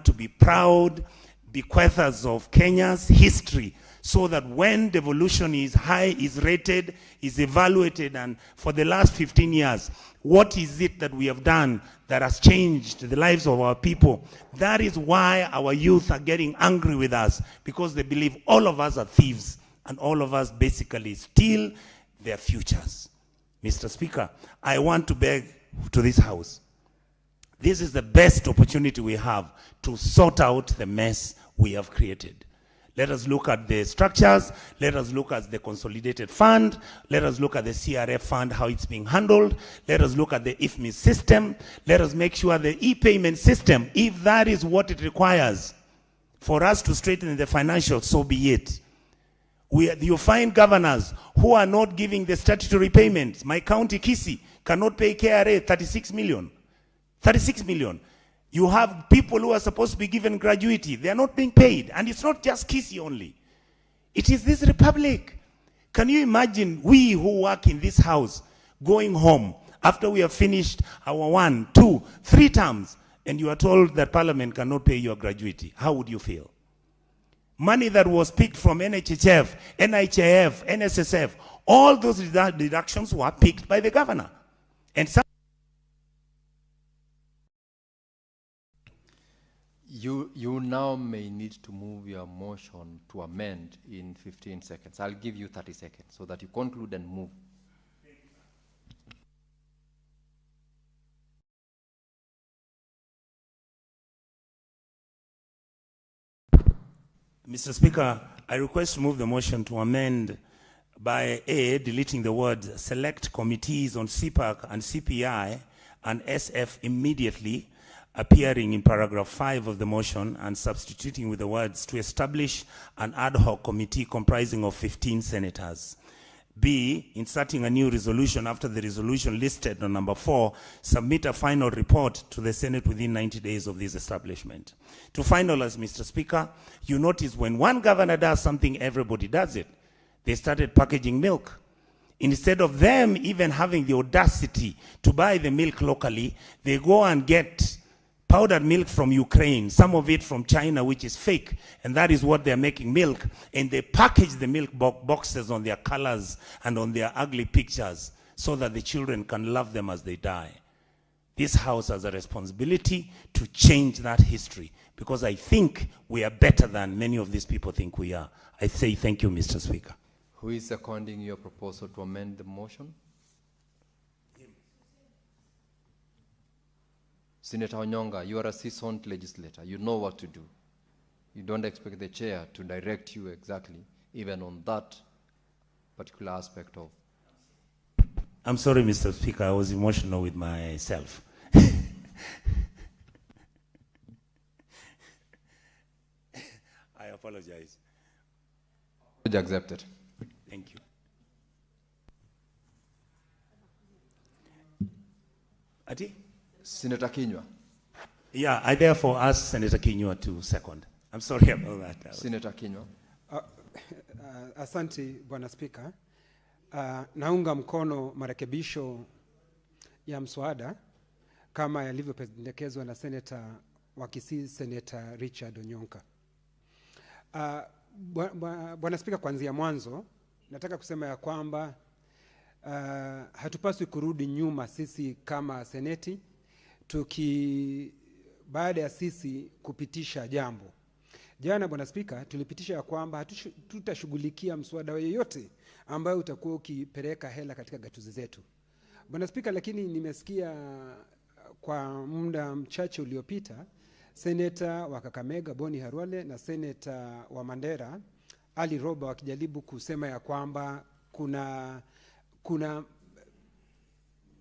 Speaker 7: to be proud bequeathers of Kenya's history, so that when devolution is high, is rated, is evaluated, and for the last 15 years, what is it that we have done that has changed the lives of our people? That is why our youth are getting angry with us, because they believe all of us are thieves, and all of us basically steal their futures. Mr. Speaker, I want to beg to this House, this is the best opportunity we have to sort out the mess we have created. Let us look at the structures. Let us look at the consolidated fund. Let us look at the CRF fund, how it's being handled. Let us look at the IFMI system. Let us make sure the e-payment system, if that is what it requires for us to straighten the financials, so be it. You find governors who are not giving the statutory payments. My county, Kisii, cannot pay KRA 36 million. 36 million. You have people who are supposed to be given gratuity. They are not being paid. And it's not just Kisii only. It is this republic. Can you imagine we who work in this house going home after we have finished our 1, 2, 3 terms, and you are told that Parliament cannot pay your gratuity? How would you feel? Money that was picked from NHHF, NHIF, NSSF, all those deductions were picked by the governor. And some
Speaker 1: You now may need to move your motion to amend in 15 seconds. I'll give you 30 seconds so that you conclude and move.
Speaker 7: Mr. Speaker, I request to move the motion to amend by A, deleting the words select committees on CPAC and CPI and SF immediately, appearing in paragraph 5 of the motion, and substituting with the words to establish an ad hoc committee comprising of 15 senators. B, inserting a new resolution after the resolution listed on number 4, submit a final report to the Senate within 90 days of this establishment. To finalize, Mr. Speaker, you notice when one governor does something, everybody does it. They started packaging milk. Instead of them even having the audacity to buy the milk locally, they go and get powdered milk from Ukraine, some of it from China, which is fake, and that is what they're making milk, and they package the milk boxes on their colors and on their ugly pictures so that the children can love them as they die. This House has a responsibility to change that history, because I think we are better than many of these people think we are. I say thank you, Mr. Speaker.
Speaker 1: Who is seconding your proposal to amend the motion? Senator Onyonga, you are a seasoned legislator. You know what to do. You don't expect the chair to direct you exactly, even on that particular aspect of.
Speaker 7: I'm sorry, Mr. Speaker, I was emotional with myself. I apologize.
Speaker 1: Accepted.
Speaker 7: Thank you. Ati?
Speaker 1: Senator Kinyua.
Speaker 7: Yeah, I therefore ask Senator Kinyua to second. I'm sorry about that.
Speaker 1: Senator Kinyua.
Speaker 8: Asante Bwana Spika. Naunga mkono marekebisho ya mswada kama yalivyopendekezwa na Senator wa Kisii, Senator Richard Onyonka. Bwana Spika, kuanzia mwanzo nataka kusema ya kwamba hatupaswi kurudi nyuma sisi kama seneti baada ya sisi kupitisha jambo. Jana Bwana Spika, tulipitisha ya kwamba hatutashughulikia mswada yoyote ambayo utakuwa ukipeleka hela katika gatuzi zetu. Bwana Spika, lakini nimesikia kwa muda mchache uliopita Senator wa Kakamega Boni Harwale na Senator wa Mandera Ali Roba wakijaribu kusema ya kwamba kuna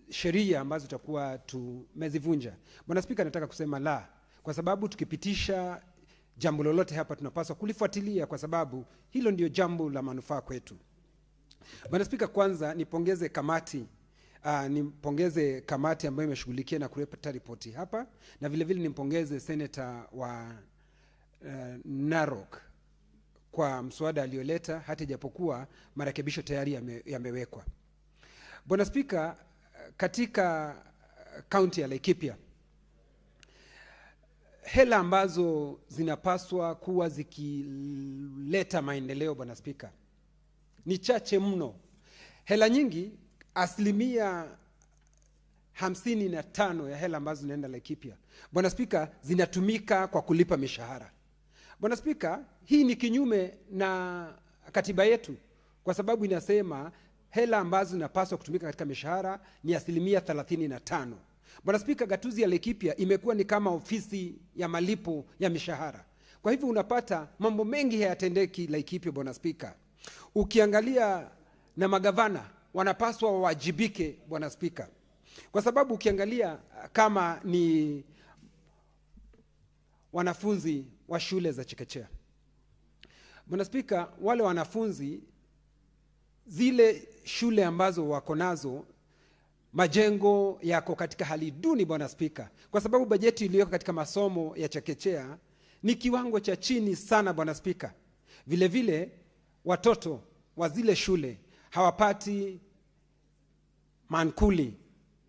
Speaker 8: sheria ambazo tutakuwa tumezivunja. Bwana Spika, nataka kusema la, kwa sababu tukipitisha jambo lolote hapa tunapaswa kulifuatilia, kwa sababu hilo ndio jambo la manufaa kwetu. Bwana Spika, kwanza nipongeze kamati ambayo imeshughulikia na kuleta ripoti hapa, na vile vile nimpongeze Senator wa Narok kwa mswada alioleta, hata ijapokuwa marekebisho tayari yamewekwa. Bwana Spika, katika kaunti ya Laikipia, hela ambazo zinapaswa kuwa zikileta maendeleo, Bwana Spika, ni chache mno. Hela nyingi, 55% ya hela ambazo zinaenda Laikipia, Bwana Spika, zinatumika kwa kulipa mishahara. Bwana Spika, hii ni kinyume na katiba yetu, kwa sababu inasema hela ambazo zinapaswa kutumika katika mishahara ni 35%. Bwana Spika, gatuzi ya Laikipia imekuwa ni kama ofisi ya malipo ya mishahara. Kwa hivyo unapata mambo mengi hayatendeki Laikipia, Bwana Spika. Ukiangalia na magavana wanapaswa wawajibike, Bwana Spika, kwa sababu ukiangalia kama ni wanafunzi wa shule za chekechea, Bwana Spika, wale wanafunzi, zile shule ambazo wako nazo, majengo yako katika hali duni, Bwana Spika, kwa sababu bajeti iliyoko katika masomo ya chekechea ni kiwango cha chini sana, Bwana Spika. Vile vile watoto wa zile shule hawapati mankuli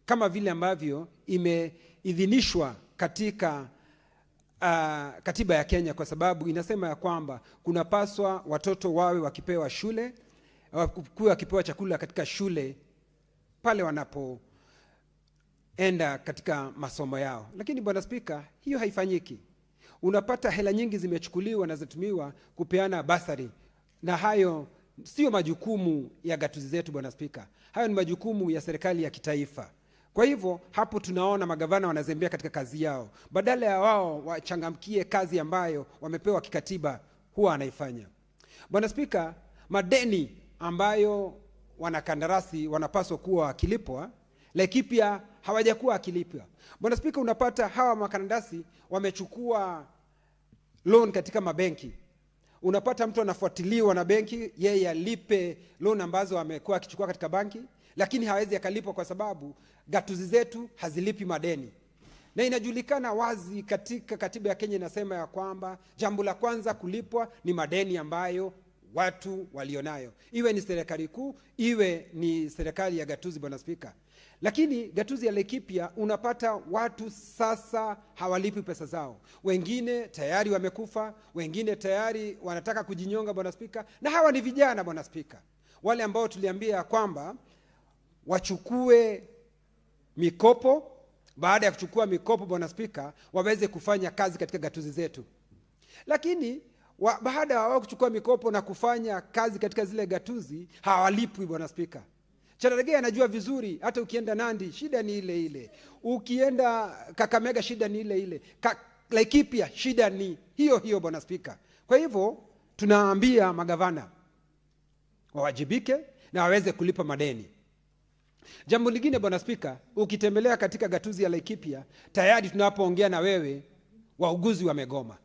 Speaker 8: kama vile ambavyo imeidhinishwa katika katiba ya Kenya, kwa sababu inasema ya kwamba kunapaswa watoto wawe wakipewa chakula katika shule pale wanapoenda katika masomo yao. Lakini Bwana Spika, hiyo haifanyiki. Unapata hela nyingi zimechukuliwa na zitumiwa kupeana basari, na hayo sio majukumu ya gatuzi zetu, Bwana Spika. Hayo ni majukumu ya serikali ya kitaifa. Kwa hivyo hapo tunaona magavana wanazembea katika kazi yao, badala ya wao wachangamkie kazi ambayo wamepewa kikatiba huwa anaifanya. Bwana Spika, madeni ambayo wanakandarasi wanapaswa kuwa wakilipwa, Laikipia hawajakuwa wakilipwa. Bwana Spika, unapata hawa makandarasi wamechukua loan katika mabenki. Unapata mtu anafuatiliwa na benki, yeye alipe loan ambazo amekuwa akichukua katika banki, lakini hawezi akalipwa kwa sababu gatuzi zetu hazilipi madeni. Na inajulikana wazi katika katiba ya Kenya, inasema ya kwamba jambo la kwanza kulipwa ni madeni ambayo watu walionayo, iwe ni serikali kuu, iwe ni serikali ya gatuzi, Bwana Spika. Lakini gatuzi ya Laikipia unapata watu sasa hawalipi pesa zao. Wengine tayari wamekufa, wengine tayari wanataka kujinyonga, Bwana Spika. Na hawa ni vijana, Bwana Spika, wale ambao tuliambia kwamba wachukue mikopo. Baada ya kuchukua mikopo, Bwana Spika, waweze kufanya kazi katika gatuzi zetu. Lakini baada ya wao kuchukua mikopo na kufanya kazi katika zile gatuzi, hawalipwi, Bwana Spika. Cherargei anajua vizuri, hata ukienda Nandi shida ni ile ile, ukienda Kakamega shida ni ile ile, Laikipia shida ni hiyo hiyo, Bwana Spika. Kwa hivyo tunaambia magavana wawajibike na waweze kulipa madeni. Jambo lingine, Bwana Spika, ukitembelea katika gatuzi ya Laikipia, tayari tunapoongea na wewe wauguzi wamegoma.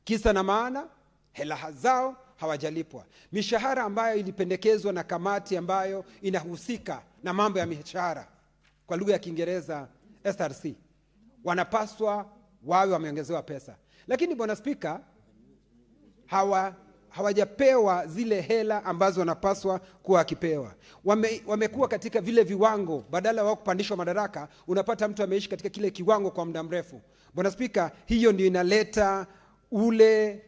Speaker 8: Kisa na maana, hela zao hawajalipwa. Mishahara ambayo ilipendekezwa na kamati ambayo inahusika na mambo ya mishahara, kwa lugha ya Kiingereza SRC, wanapaswa wawe wameongezewa pesa. Lakini Bwana Spika, hawajapewa zile hela ambazo wanapaswa kuwa akipewa. Wamekuwa katika vile viwango, badala wao kupandishwa madaraka, unapata mtu ameishi katika kile kiwango kwa muda mrefu. Bwana Spika, hiyo ndio inaleta ule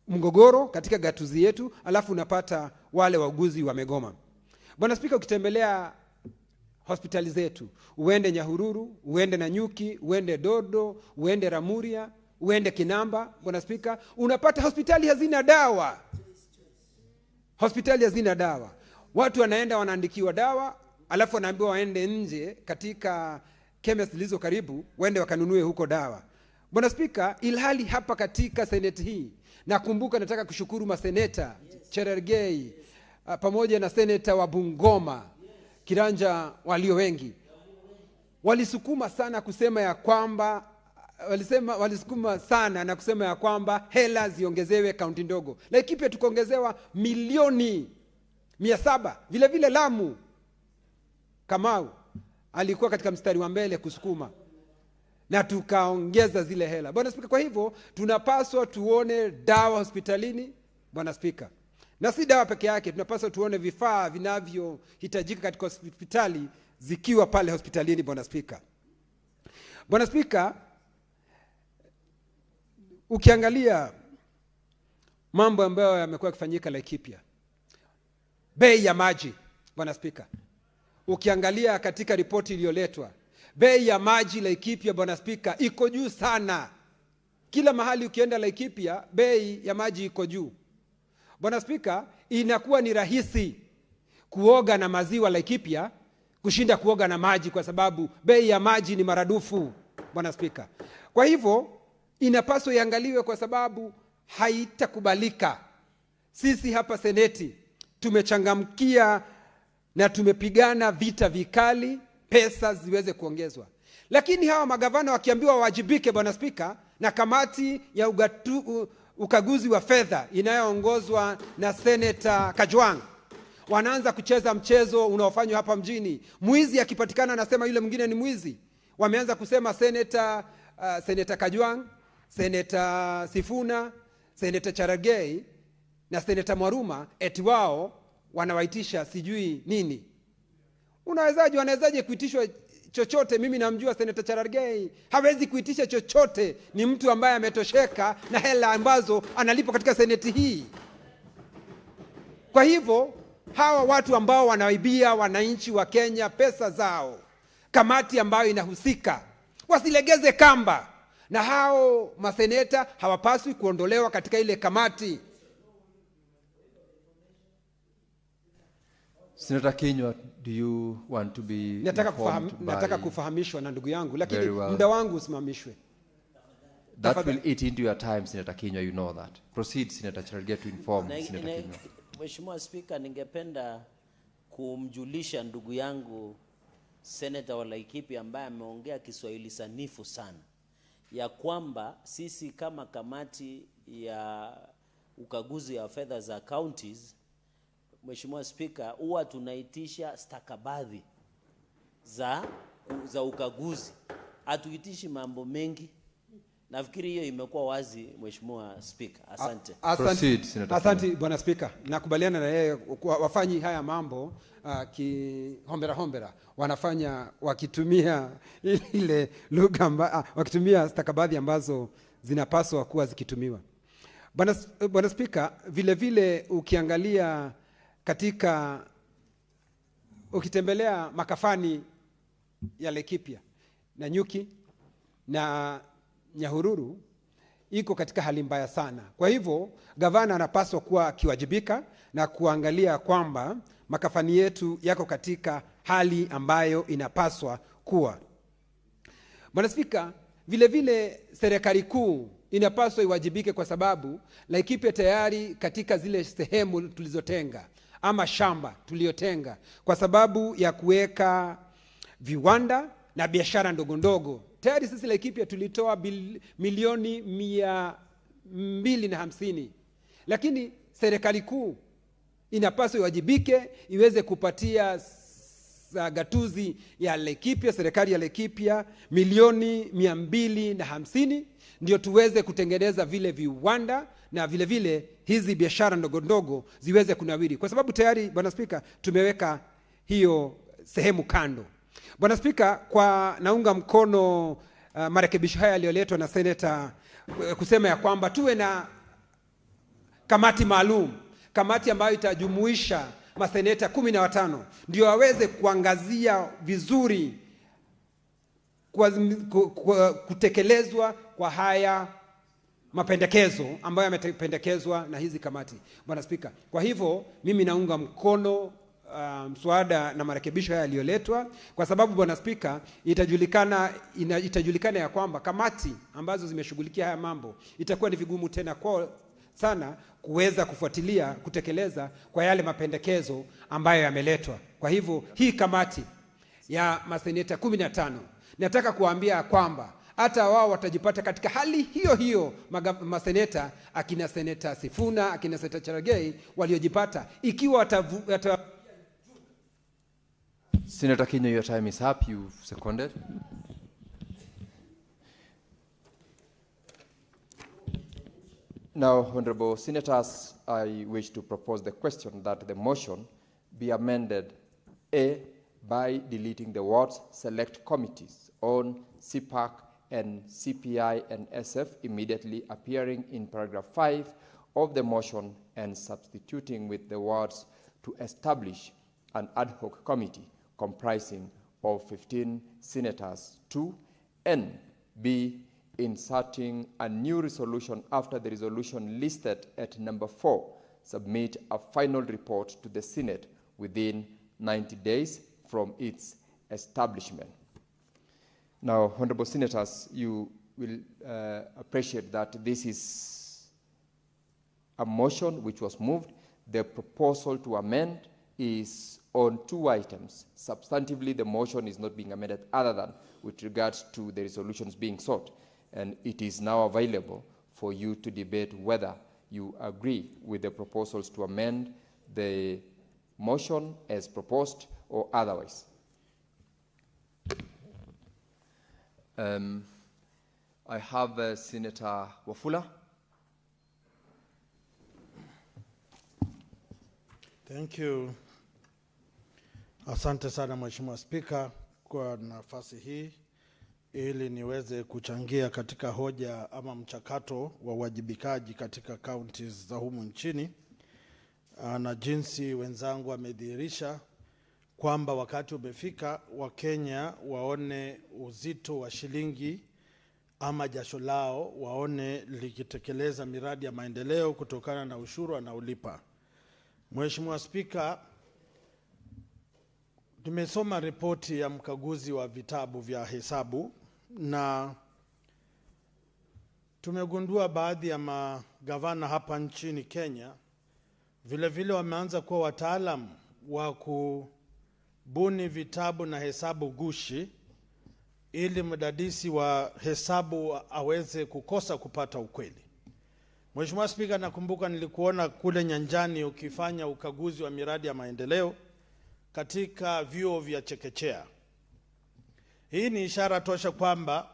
Speaker 8: mgogoro katika gatuzi yetu, alafu unapata wale wauguzi wamegoma. Bwana Spika, ukitembelea hospitali zetu, uende Nyahururu, uende Nanyuki, uende Dodo, uende Ramuria, uende Kinamba, Bwana Spika, unapata hospitali hazina dawa. Hospitali hazina dawa. Watu wanaenda wanaandikiwa dawa, alafu wanaambiwa waende nje katika chemist zilizo karibu, waende wakanunue huko dawa. Bwana Spika, ilhali hapa katika seneti hii, nakumbuka nataka kushukuru maseneta Cherargei pamoja na seneta wa Bungoma Kiranja walio wengi. Walisukuma sana kusema ya kwamba walisukuma sana na kusema ya kwamba hela ziongezewe kaunti ndogo. Laikipia tukaongezewa milioni 700. Vile vile Lamu, Kamau alikuwa katika mstari wa mbele kusukuma na tukaongeza zile hela. Bwana Spika, kwa hivyo tunapaswa tuone dawa hospitalini, Bwana Spika. Na si dawa peke yake, tunapaswa tuone vifaa vinavyohitajika katika hospitali zikiwa pale hospitalini, Bwana Spika. Bwana Spika, ukiangalia mambo ambayo yamekuwa yakifanyika Laikipia, bei ya maji, Bwana Spika, ukiangalia katika ripoti iliyoletwa, bei ya maji Laikipia, Bwana Spika, iko juu sana. Kila mahali ukienda Laikipia, bei ya maji iko juu. Bwana Spika, inakuwa ni rahisi kuoga na maziwa Laikipia kushinda kuoga na maji, kwa sababu bei ya maji ni maradufu, Bwana Spika. Kwa hivyo inapaswa iangaliwe, kwa sababu haitakubalika. Sisi hapa seneti tumechangamkia na tumepigana vita vikali pesa ziweze kuongezwa. Lakini hawa magavana wakiambiwa wajibike, Bwana Spika, na kamati ya ukaguzi wa fedha inayoongozwa na Senator Kajwang, wanaanza kucheza mchezo unaofanywa hapa mjini. Mwizi akipatikana anasema yule mwingine ni mwizi. Wameanza kusema Senator Kajwang, Senator Sifuna, Senator Cherargei na Senator Mwaruma eti wao wanawaitisha sijui nini. Wanawezaje kuitishwa chochote? Mimi namjua Senator Cherargei, hawezi kuitisha chochote. Ni mtu ambaye ametosheka na hela ambazo analipa katika seneti hii. Kwa hivyo hawa watu ambao wanaibia wananchi wa Kenya pesa zao, kamati ambayo inahusika wasilegeze kamba, na hao maseneta hawapaswi kuondolewa katika ile kamati.
Speaker 1: Senator Kinyua, do you want to be
Speaker 8: nataka kufahamishwa na ndugu yangu, lakini muda wangu usimamishwe.
Speaker 1: That will eat into your time, Senator Kinyua, you know that. Proceed, Senator Cherargei, to inform Senator Kinyua.
Speaker 9: Mheshimiwa Spika, ningependa kumjulisha ndugu yangu Senator wa Laikipia ambaye ameongea Kiswahili sanifu sana, ya kwamba sisi kama kamati ya ukaguzi wa fedha za counties, Mheshimiwa Spika, huwa tunaitisha stakabadhi za ukaguzi. Hatuitishi mambo mengi. Nafikiri hiyo imekuwa wazi, Mheshimiwa Spika. Asante.
Speaker 8: Asante Bwana Spika. Nakubaliana na yeye, wafanyi haya mambo hombera. Wanafanya wakitumia ile lugha wakitumia stakabadhi ambazo zinapaswa kuwa zikitumiwa. Bwana Spika, vile vile ukiangalia ukitembelea makafani ya Laikipia na Nyuki na Nyahururu, iko katika hali mbaya sana. Kwa hivyo gavana anapaswa kuwa akiwajibika na kuangalia kwamba makafani yetu yako katika hali ambayo inapaswa kuwa. Bwana Spika, vile vile serikali kuu inapaswa iwajibike, kwa sababu Laikipia tayari katika zile sehemu tulizotenga ama shamba tuliyotenga kwa sababu ya kuweka viwanda na biashara ndogo ndogo, tayari sisi Laikipia tulitoa milioni 250. Lakini serikali kuu inapaswa iwajibike, iweze kupatia gatuzi ya Laikipia, serikali ya Laikipia milioni 250, ndio tuweze kutengeneza vile viwanda na vile vile hizi biashara ndogo ndogo ziweze kunawiri, kwa sababu tayari Bwana Spika tumeweka hiyo sehemu kando. Bwana Spika, kwa naunga mkono marekebisho haya yaliyoletwa na Senator kusema ya kwamba tuwe na kamati maalum, kamati ambayo itajumuisha maseneta 15 ndio waweze kuangazia vizuri kutekelezwa kwa haya mapendekezo ambayo yamependekezwa na hizi kamati, Bwana Spika. Kwa hivyo mimi naunga mkono mswada na marekebisho haya yaliyoletwa, kwa sababu Bwana Spika, itajulikana ya kwamba kamati ambazo zimeshughulikia haya mambo itakuwa ni vigumu tena kwa sana kuweza kufuatilia kutekeleza kwa yale mapendekezo ambayo yameletwa. Kwa hivyo hii kamati ya maseneta 15 nataka kuambia kwamba hata wao watajipata katika hali hiyo hiyo maseneta akina seneta Sifuna, akina seneta Cherargei waliojipata, ikiwa
Speaker 1: Senator Kinyo, your time is up. You've seconded. Now, Honorable Senators, I wish to propose the question that the motion be amended A, by deleting the words select committees on CPAC and CPI and SF immediately appearing in paragraph 5 of the motion and substituting with the words to establish an ad hoc committee comprising of 15 senators to, and B, inserting a new resolution after the resolution listed at number 4, submit a final report to the Senate within 90 days from its establishment. Now, Honorable Senators, you will appreciate that this is a motion which was moved. The proposal to amend is on 2 items. Substantively, the motion is not being amended other than with regards to the resolutions being sought. And it is now available for you to debate whether you agree with the proposals to amend the motion as proposed or otherwise. I have Senator Wafula.
Speaker 10: Thank you. Asante sana Mheshimiwa Spika kwa nafasi hii ili niweze kuchangia katika hoja ama mchakato wa wajibikaji katika counties za humu nchini, na jinsi wenzangu wamedhihirisha kwamba wakati umefika wa Kenya waone uzito wa shilingi ama jasho lao, waone likitekeleza miradi ya maendeleo kutokana na ushuru wanaolipa. Mheshimiwa Spika, tumesoma ripoti ya mkaguzi wa vitabu vya hesabu na tumegundua baadhi ya magavana hapa nchini Kenya vile vile wameanza kuwa wataalamu wa kubuni vitabu na hesabu gushi ili mdadisi wa hesabu aweze kukosa kupata ukweli. Mheshimiwa Spika, nakumbuka nilikuona kule nyanjani ukifanya ukaguzi wa miradi ya maendeleo katika vyuo vya chekechea. Hii ni ishara tosha kwamba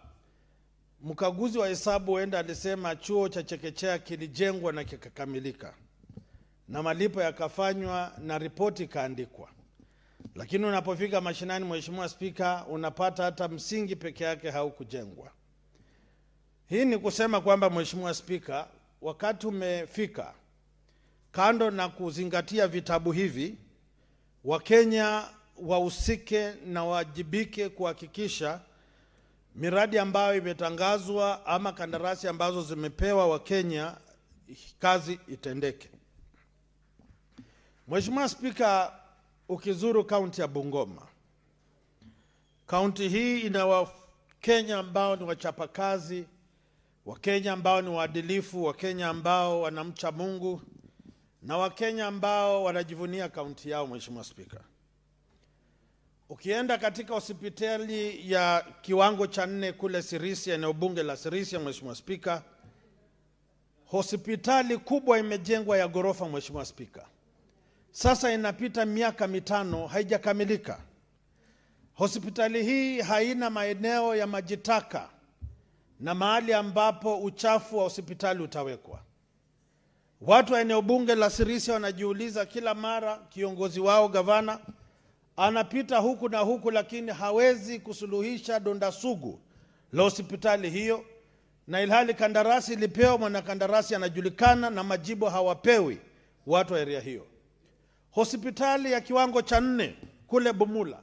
Speaker 10: mkaguzi wa hesabu huenda alisema chuo cha chekechea kilijengwa na kikakamilika na malipo yakafanywa na ripoti kaandikwa. Lakini unapofika mashinani, Mheshimiwa Spika, unapata hata msingi peke yake haukujengwa. Hii ni kusema kwamba Mheshimiwa Spika, wakati umefika, kando na kuzingatia vitabu hivi, Wakenya wahusike na wajibike kuhakikisha miradi ambayo imetangazwa ama kandarasi ambazo zimepewa Wakenya kazi itendeke. Mheshimiwa Spika, ukizuru kaunti ya Bungoma, kaunti hii ina Wakenya ambao ni wachapakazi, Wakenya ambao ni waadilifu, Wakenya ambao wanamcha Mungu, na Wakenya ambao wanajivunia kaunti yao. Mheshimiwa Spika, ukienda katika hospitali ya kiwango cha 4 kule Sirisia, eneo bunge la Sirisia, Mheshimiwa Spika, hospitali kubwa imejengwa ya ghorofa. Mheshimiwa Spika, sasa inapita miaka 5 haijakamilika. Hospitali hii haina maeneo ya majitaka na mahali ambapo uchafu wa hospitali utawekwa. Watu wa eneo bunge la Sirisia wanajiuliza kila mara, kiongozi wao gavana anapita huku na huku, lakini hawezi kusuluhisha donda sugu la hospitali hiyo, na ilhali kandarasi ilipewa, mwanakandarasi anajulikana na majibu hawapewi watu wa area hiyo. Hospitali ya kiwango cha 4 kule Bumula,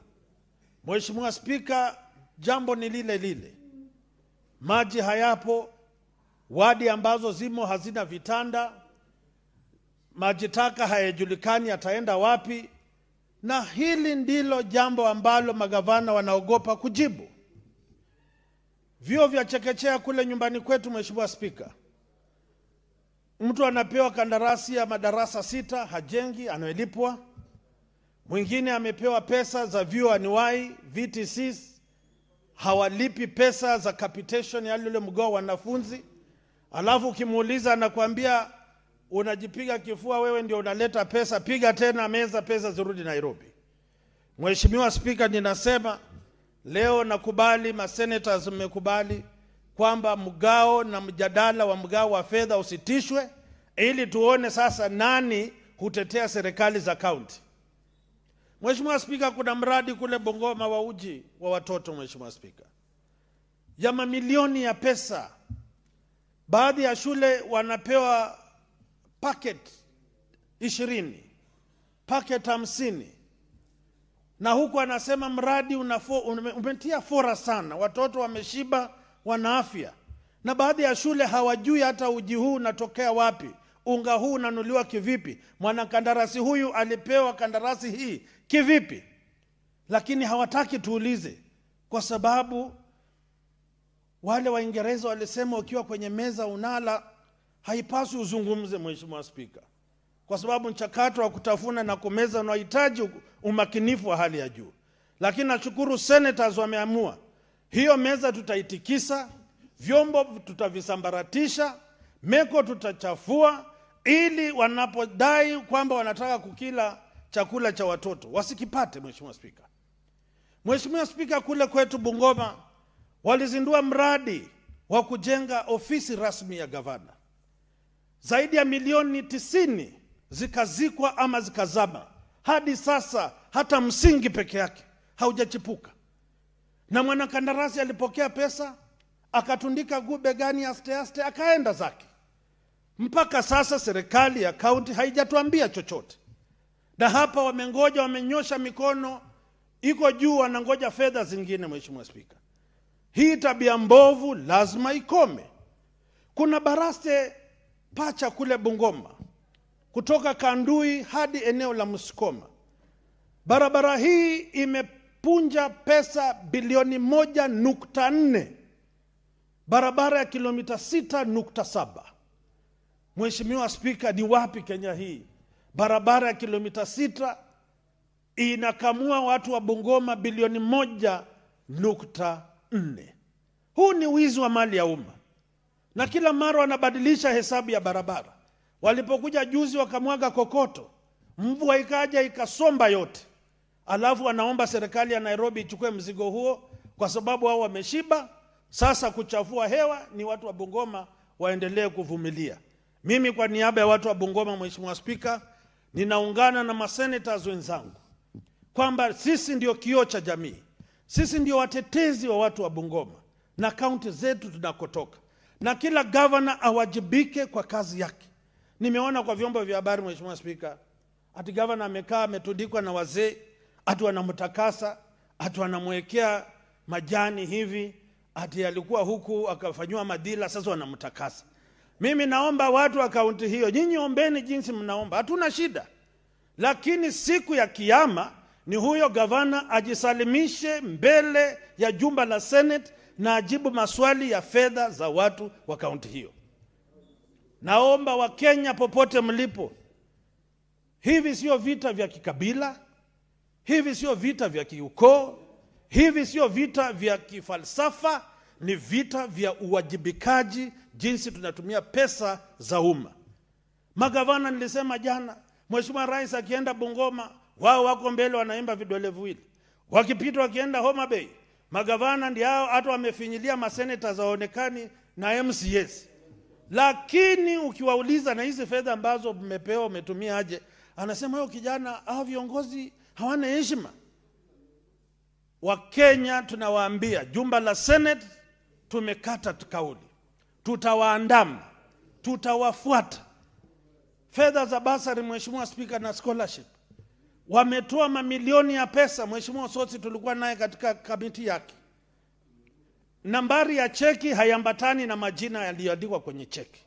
Speaker 10: Mheshimiwa Spika, jambo ni lile lile. Maji hayapo, wadi ambazo zimo hazina vitanda, maji taka hayajulikani ataenda wapi, Na hili ndilo jambo ambalo magavana wanaogopa kujibu. Vyuo vya chekechea kule nyumbani kwetu, Mheshimiwa Spika, mtu anapewa kandarasi ya madarasa 6 hajengi, anayelipwa. Mwingine amepewa pesa za vyuo anuwai VTCs, hawalipi pesa za capitation ya yule mgao wa wanafunzi. Alafu ukimuuliza anakuambia unajipiga kifua, wewe ndio unaleta pesa, piga tena meza, pesa zirudi Nairobi. Mheshimiwa Spika, ninasema leo nakubali, masenators mmekubali kwamba mgao na mjadala wa mgao wa fedha usitishwe, ili tuone sasa nani hutetea serikali za kaunti. Mheshimiwa Spika, kuna mradi kule Bungoma wa uji wa watoto, Mheshimiwa Spika, ya mamilioni ya pesa. Baadhi ya shule wanapewa packet 20, packet 50. Na huku anasema mradi umetia fora sana, watoto wameshiba, wana afya. Na baadhi ya shule hawajui hata uji huu unatokea wapi, unga huu unanuliwa kivipi, mwanakandarasi huyu alipewa kandarasi hii kivipi. Lakini hawataki tuulize, kwa sababu wale Waingereza walisema ukiwa kwenye meza unala, haipaswi uzungumze, Mheshimiwa Spika, kwa sababu mchakato wa kutafuna na kumeza unahitaji umakinifu wa hali ya juu. Lakini nashukuru senators wameamua hiyo meza tutaitikisa, vyombo tutavisambaratisha, meko tutachafua, ili wanapodai kwamba wanataka kukila chakula cha watoto wasikipate, Mheshimiwa Spika. Mheshimiwa Spika, kule kwetu Bungoma walizindua mradi wa kujenga ofisi rasmi ya gavana. Zaidi ya milioni 90 zikazikwa ama zikazama. Hadi sasa hata msingi peke yake haujachipuka. Na mwanakandarasi alipokea pesa, akatundika gube gani aste akaenda zake. Mpaka sasa serikali ya kaunti haijatuambia chochote. Na hapa wamengoja, wamenyosha mikono, iko juu, wanangoja fedha zingine, Mheshimiwa Spika. Hii tabia mbovu lazima ikome. Kuna baraste pacha kule Bungoma, kutoka Kandui hadi eneo la Musikoma. Barabara hii imepunja pesa bilioni 1.4. Barabara ya kilomita 6.7. Mheshimiwa Spika, ni wapi Kenya hii? Barabara ya kilomita 6 inakamua watu wa Bungoma bilioni 1.4. Huu ni wizi wa mali ya umma. Na kila mara wanabadilisha hesabu ya barabara. Walipokuja juzi wakamwaga kokoto, mvua ikaja ikasomba yote. Alafu wanaomba serikali ya Nairobi ichukue mzigo huo, kwa sababu hao wameshiba. Sasa kuchafua hewa ni watu wa Bungoma waendelee kuvumilia. Mimi kwa niaba ya watu wa Bungoma, Mheshimiwa Spika, ninaungana na masenators wenzangu kwamba sisi ndio kioo cha jamii. Sisi ndio watetezi wa watu wa Bungoma na kaunti zetu tunakotoka. Na kila governor awajibike kwa kazi yake. Nimeona kwa vyombo vya habari, Mheshimiwa Spika, ati governor amekaa ametundikwa na wazee, ati wanamtakasa, ati wanamwekea majani hivi, ati alikuwa huku akafanywa madila, sasa wanamtakasa. Mimi naomba watu wa kaunti hiyo, nyinyi ombeni jinsi mnaomba, hatuna shida. Lakini siku ya kiyama ni huyo gavana ajisalimishe mbele ya jumba la Senate na ajibu maswali ya fedha za watu wa kaunti hiyo. Naomba wa Kenya popote mlipo, hivi sio vita vya kikabila, hivi sio vita vya kiukoo, hivi sio vita vya kifalsafa, ni vita vya uwajibikaji, jinsi tunatumia pesa za umma. Magavana, nilisema jana, Mheshimiwa Rais akienda Bungoma, wao wako mbele wanaimba vidole viwili. Wakipita wakienda Homa Bay, magavana ndio hao hata wamefinyilia maseneta zaonekani na MCS. Lakini ukiwauliza na hizi fedha ambazo mmepewa umetumia aje, anasema huyo kijana, hao viongozi hawana heshima. Wakenya tunawaambia, jumba la Senate tumekata kauli. Tutawaandama, tutawafuata. Fedha za basari, Mheshimiwa Spika, na scholarship, wametoa mamilioni ya pesa. Mheshimiwa Sotsi tulikuwa naye katika kamiti yake. Nambari ya cheki hayambatani na majina yaliyoandikwa kwenye cheki.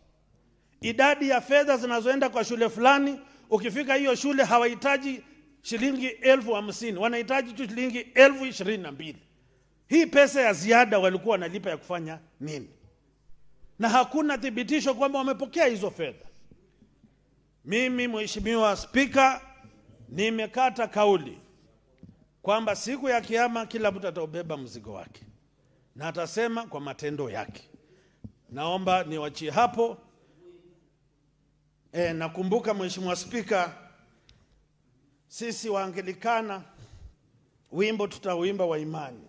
Speaker 10: Idadi ya fedha zinazoenda kwa shule fulani, ukifika hiyo shule hawahitaji shilingi 50,000, wanahitaji tu shilingi 22,000. Hii pesa ya ziada walikuwa wanalipa ya kufanya nini? Na hakuna thibitisho kwamba wamepokea hizo fedha. Mimi Mheshimiwa Spika, nimekata kauli kwamba siku ya kiyama kila mtu ataubeba mzigo wake na atasema kwa matendo yake. Naomba niwachie hapo. Nakumbuka Mheshimiwa Spika, sisi Waanglikana wimbo tutauimba wa imani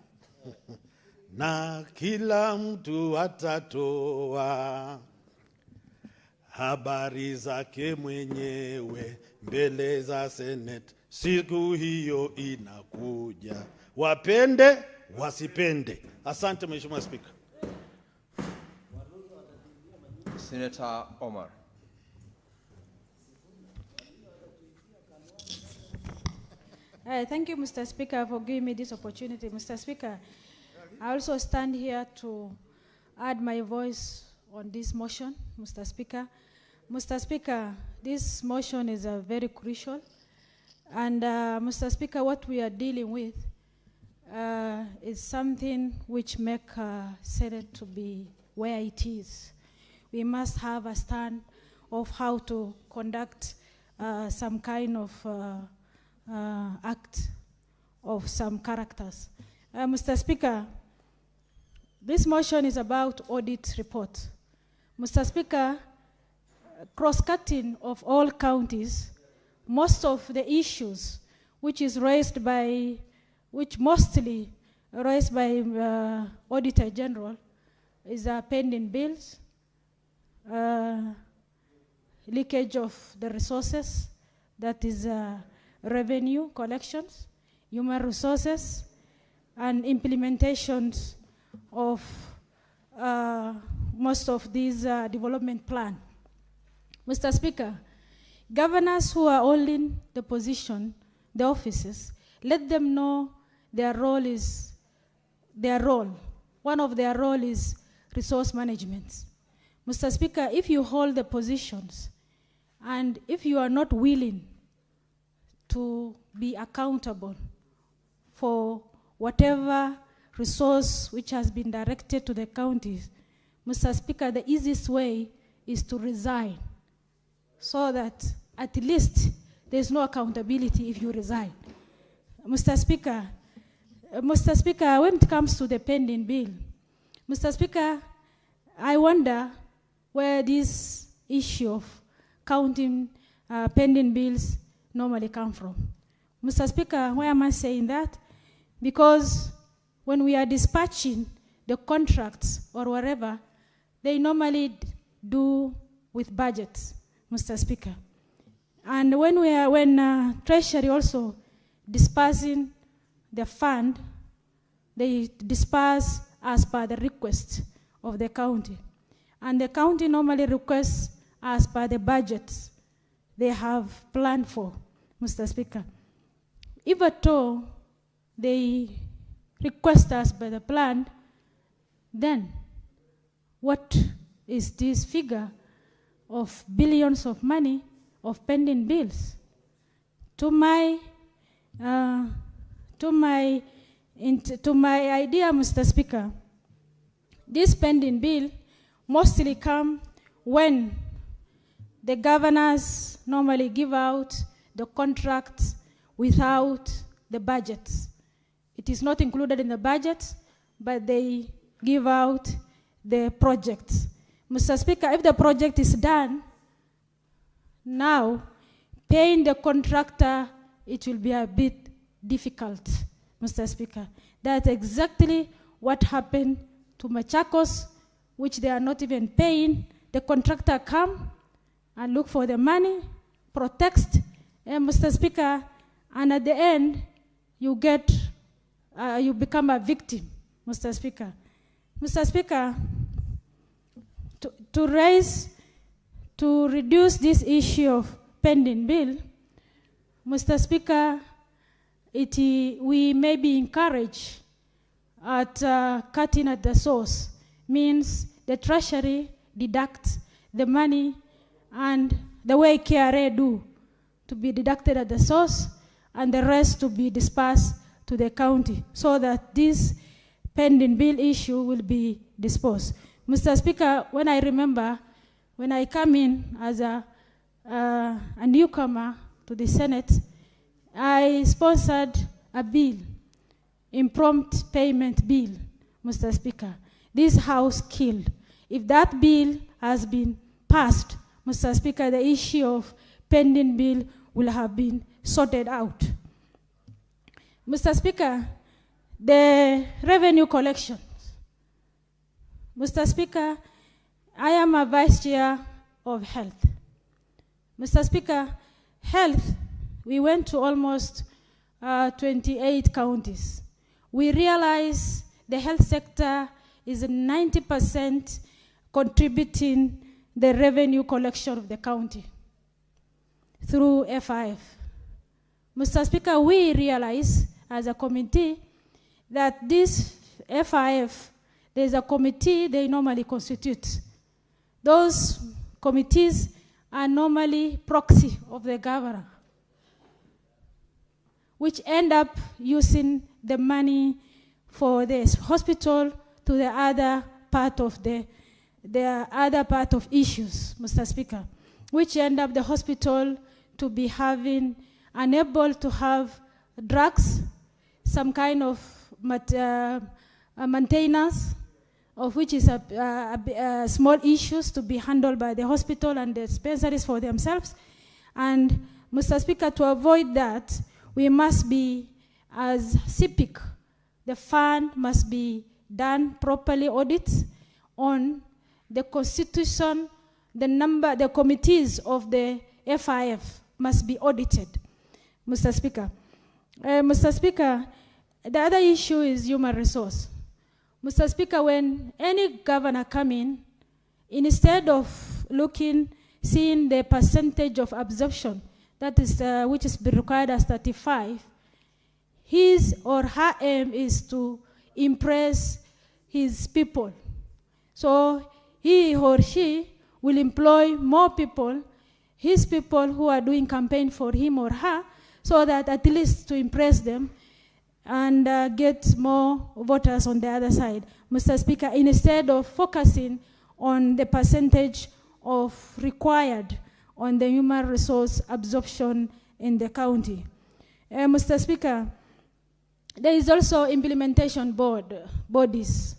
Speaker 10: na kila mtu atatoa habari zake mwenyewe mbele za Senate. Siku hiyo inakuja, wapende wasipende. Asante Mheshimiwa Spika.
Speaker 1: Senator Omar.
Speaker 11: Thank you, Mr. Speaker, for giving me this opportunity. Mr. Speaker, I also stand here to add my voice on this motion, Mr. Speaker. Mr. Speaker, this motion is very crucial. And Mr. Speaker, what we are dealing with is something which makes Senate to be where it is. We must have a stand of how to conduct some kind of act of some characters. Mr. Speaker, this motion is about audit report. Mr. Speaker, cross-cutting of all counties, most of the issues which mostly raised by Auditor General is pending bills, leakage of the resources, that is revenue collections, human resources, and implementations of most of these development plan. Mr. Speaker, governors who are holding the position, the offices, let them know their role is One of their role is resource management. Mr. Speaker, if you hold the positions and if you are not willing to be accountable for whatever resource which has been directed to the counties, Mr. Speaker, the easiest way is to resign, so that at least there's no accountability if you resign. Mr. Speaker, when it comes to the pending bill, Mr. Speaker, I wonder where this issue of counting pending bills normally come from. Mr. Speaker, why am I saying that? Because when we are dispatching the contracts or whatever, they normally do with budgets, Mr. Speaker. And when Treasury also dispersing the fund, they disperse as per the request of the county. And the county normally requests as per the budgets they have planned for, Mr. Speaker. If at all they request us by the plan, then what is this figure of billions of money of pending bills? To my idea, Mr. Speaker, this pending bill mostly come when the governors normally give out the contracts without the budgets. It is not included in the budget, but they give out the projects. Mr. Speaker, if the project is done, now paying the contractor, it will be a bit difficult, Mr. Speaker. That's exactly what happened to Machakos, which they are not even paying. The contractor come and look for the money, protest, and Mr. Speaker, and at the end, you become a victim, Mr. Speaker. Mr. Speaker, to reduce this issue of pending bill, Mr. Speaker, we may be encouraged at cutting at the source, means the Treasury deducts the money and the way KRA do, to be deducted at the source, and the rest to be dispersed to the county so that this pending bill issue will be disposed. Mr. Speaker, when I remember, when I come in as a newcomer to the Senate, I sponsored a bill, impromptu payment bill, Mr. Speaker. This House killed. If that bill has been passed, Mr. Speaker, the issue of pending bill will have been sorted out. Mr. Speaker, the revenue collections. Mr. Speaker, I am a vice chair of health. Mr. Speaker, health, we went to almost 28 counties. We realize the health sector is 90% contributing the revenue collection of the county through FIF. Mr. Speaker, we realize as a committee that this FIF, there's a committee they normally constitute. Those committees are normally proxy of the governor, which end up using the money for the hospital to the other part of the other part of issues, Mr. Speaker, which end up the hospital to be having unable to have drugs, some kind of maintenance, of which is small issues to be handled by the hospital and the dispensaries for themselves. And Mr. Speaker, to avoid that, we must be, as CPIC, the fund must be done properly audits on the constitution, the committees of the FIF must be audited, Mr. Speaker. Mr. Speaker, the other issue is human resource. Mr. Speaker, when any governor come in, instead of seeing the percentage of absorption, that is, which is required as 35, his or her aim is to impress his people. So he or she will employ more people, his people who are doing campaign for him or her, so that at least to impress them and get more voters on the other side. Mr. Speaker, instead of focusing on the percentage of required on the human resource absorption in the county. Mr. Speaker, there is also implementation bodies,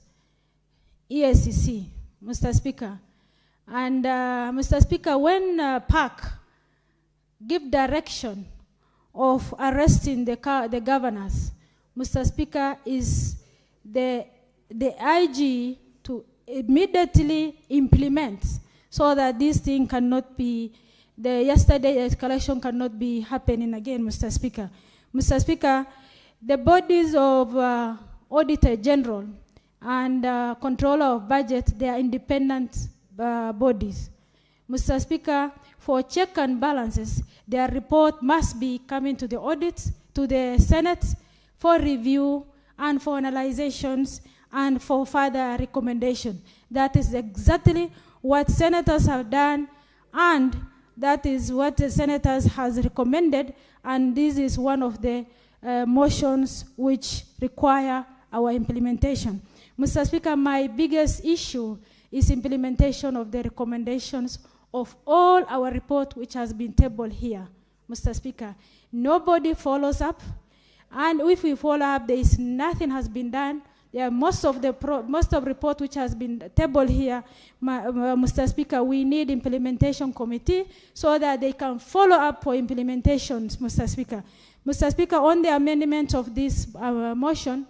Speaker 11: ESCC, Mr. Speaker. And Mr. Speaker, when PAC give direction of arresting the governors, Mr. Speaker, is the IG to immediately implement so that this thing cannot be, yesterday escalation cannot be happening again, Mr. Speaker. Mr. Speaker, the bodies of Auditor General and Controller of Budget, they are independent bodies. Mr. Speaker, for check and balances, their report must be coming to the audit, to the Senate for review and for analyzations and for further recommendation. That is exactly what senators have done, and that is what the senators has recommended, and this is one of the motions which require our implementation. Mr. Speaker, my biggest issue is implementation of the recommendations of all our report which has been tabled here, Mr. Speaker. Nobody follows up, and if we follow up, there is nothing has been done. Most of report which has been tabled here, Mr. Speaker, we need implementation committee so that they can follow up for implementations, Mr. Speaker. Mr. Speaker, on the amendment of this motion,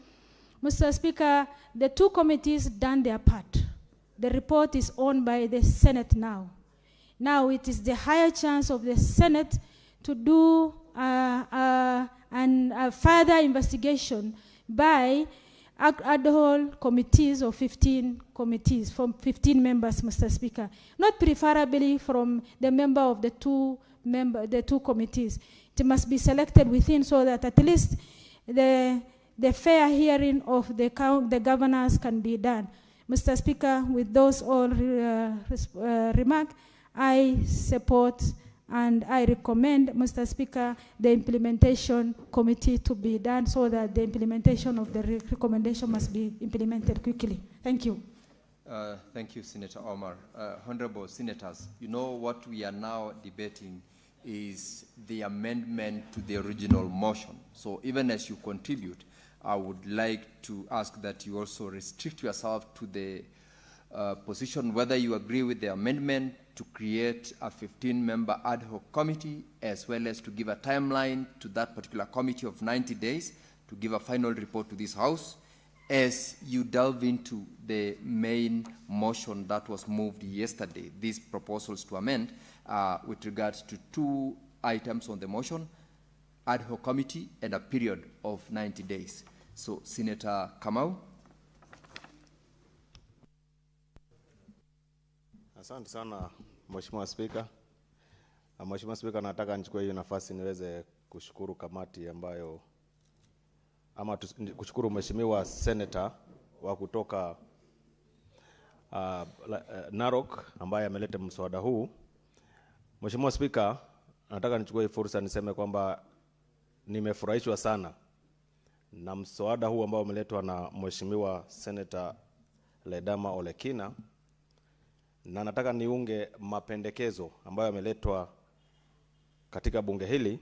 Speaker 11: Mr. Speaker, the two committees done their part. The report is owned by the Senate now. Now it is the higher chance of the Senate to do a further investigation by ad hoc committees of 15 committees, from 15 members, Mr. Speaker. Not preferably from the member of the two committees. It must be selected within so that at least the fair hearing of the governors can be done. Mr. Speaker, with those all remarks, I support And I recommend, Mr. Speaker, the implementation committee to be done so that the implementation of the recommendation must be implemented quickly. Thank you.
Speaker 1: Thank you, Senator Omar. Honorable Senators, you know what we are now debating is the amendment to the original motion. So even as you contribute, I would like to ask that you also restrict yourself to the position whether you agree with the amendment to create a 15-member ad hoc committee, as well as to give a timeline to that particular committee of 90 days to give a final report to this House, as you delve into the main motion that was moved yesterday, these proposals to amend with regards to 2 items on the motion, ad hoc committee and a period of 90 days. So, Senator Kamau.
Speaker 5: Asante sana Mheshimiwa Spika. Mheshimiwa Spika, nataka nichukue hiyo nafasi niweze kushukuru kamati ambayo kushukuru Mheshimiwa Senator wa kutoka Narok ambaye ameleta mswada huu. Mheshimiwa Spika, nataka nichukue fursa niseme kwamba nimefurahishwa sana na mswada huu ambao umeletwa na Mheshimiwa Senator Ledama Olekina, na nataka niunge mapendekezo ambayo yameletwa katika bunge hili,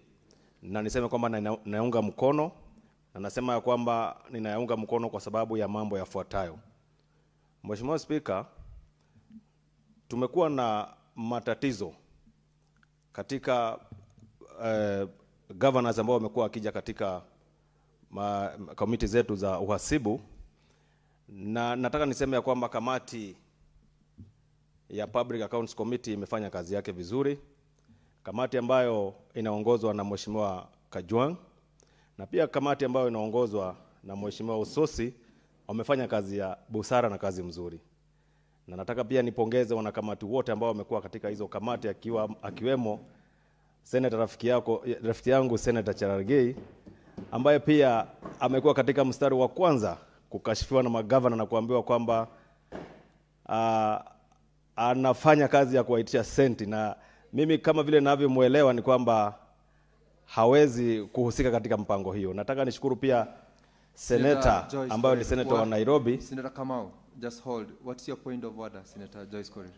Speaker 5: na niseme kwamba naunga mkono, na nasema ya kwamba ninaunga mkono kwa sababu ya mambo yafuatayo. Mheshimiwa Spika, tumekuwa na matatizo katika governors ambao wamekuwa wakija katika komiti zetu za uhasibu, na nataka niseme ya kwamba kamati ya Public Accounts Committee imefanya kazi yake vizuri. Kamati ambayo inaongozwa na Mheshimiwa Kajwang na pia kamati ambayo inaongozwa na Mheshimiwa Usosi wamefanya kazi ya busara na kazi mzuri. Na nataka pia nipongeze wanakamati wote ambao wamekuwa katika hizo kamati, akiwemo Senator rafiki yangu Senator Cherargei, ambaye pia amekuwa katika mstari wa kwanza kukashifiwa na magavana na kuambiwa kwamba anafanya kazi ya kuwaitisha senti, na mimi kama vile ninavyomuelewa ni kwamba hawezi kuhusika katika mpango hiyo. Nataka nishukuru pia Senator ambayo ni Senator wa Nairobi.
Speaker 1: Senator Kamau, just hold. What's your point of order, Senator Joyce Korir?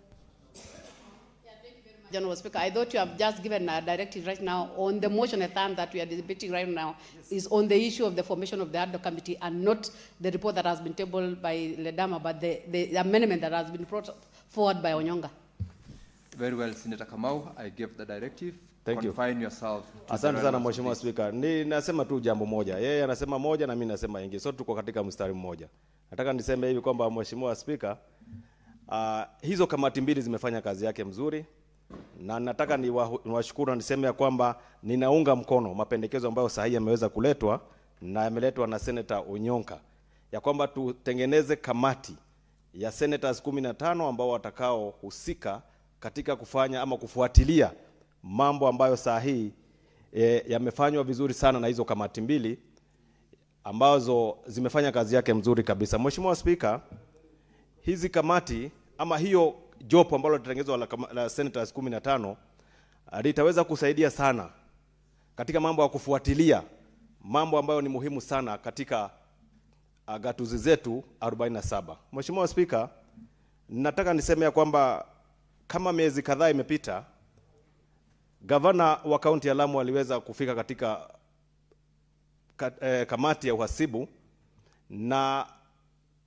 Speaker 6: General Speaker, I thought you have just given a directive right now on the motion at hand that we are debating right now is on the issue of the formation of the ad hoc committee and not the report that has been tabled by Ledama, but the amendment that has been brought forward by Onyonga.
Speaker 1: Very well, Senator Kamau, I give the directive.
Speaker 5: Thank you.
Speaker 1: Confine yourself to
Speaker 5: Asante sana Mheshimiwa Speaker. Nasema tu jambo moja. Yeye anasema moja na mimi nasema ingine. So tuko katika mstari mmoja. Nataka niseme hivi kwamba Mheshimiwa Speaker, hizo kamati mbili zimefanya kazi yake mzuri, na nataka niwashukuru na niseme ya kwamba ninaunga mkono mapendekezo ambayo sahihi yameweza kuletwa na yameletwa na Senator Onyonka, ya kwamba tutengeneze kamati ya senators 15 ambao watakao husika katika kufanya ama kufuatilia mambo ambayo sahihi yamefanywa vizuri sana na hizo kamati mbili ambazo zimefanya kazi yake mzuri kabisa. Mheshimiwa Speaker, hizi kamati ama hiyo jopo ambalo litatengenezwa la senators 15 litaweza kusaidia sana katika mambo ya kufuatilia mambo ambayo ni muhimu sana katika gatuzi zetu 47. Mheshimiwa Speaker, nataka niseme ya kwamba kama miezi kadhaa imepita, gavana wa kaunti ya Lamu aliweza kufika katika kamati ya uhasibu, na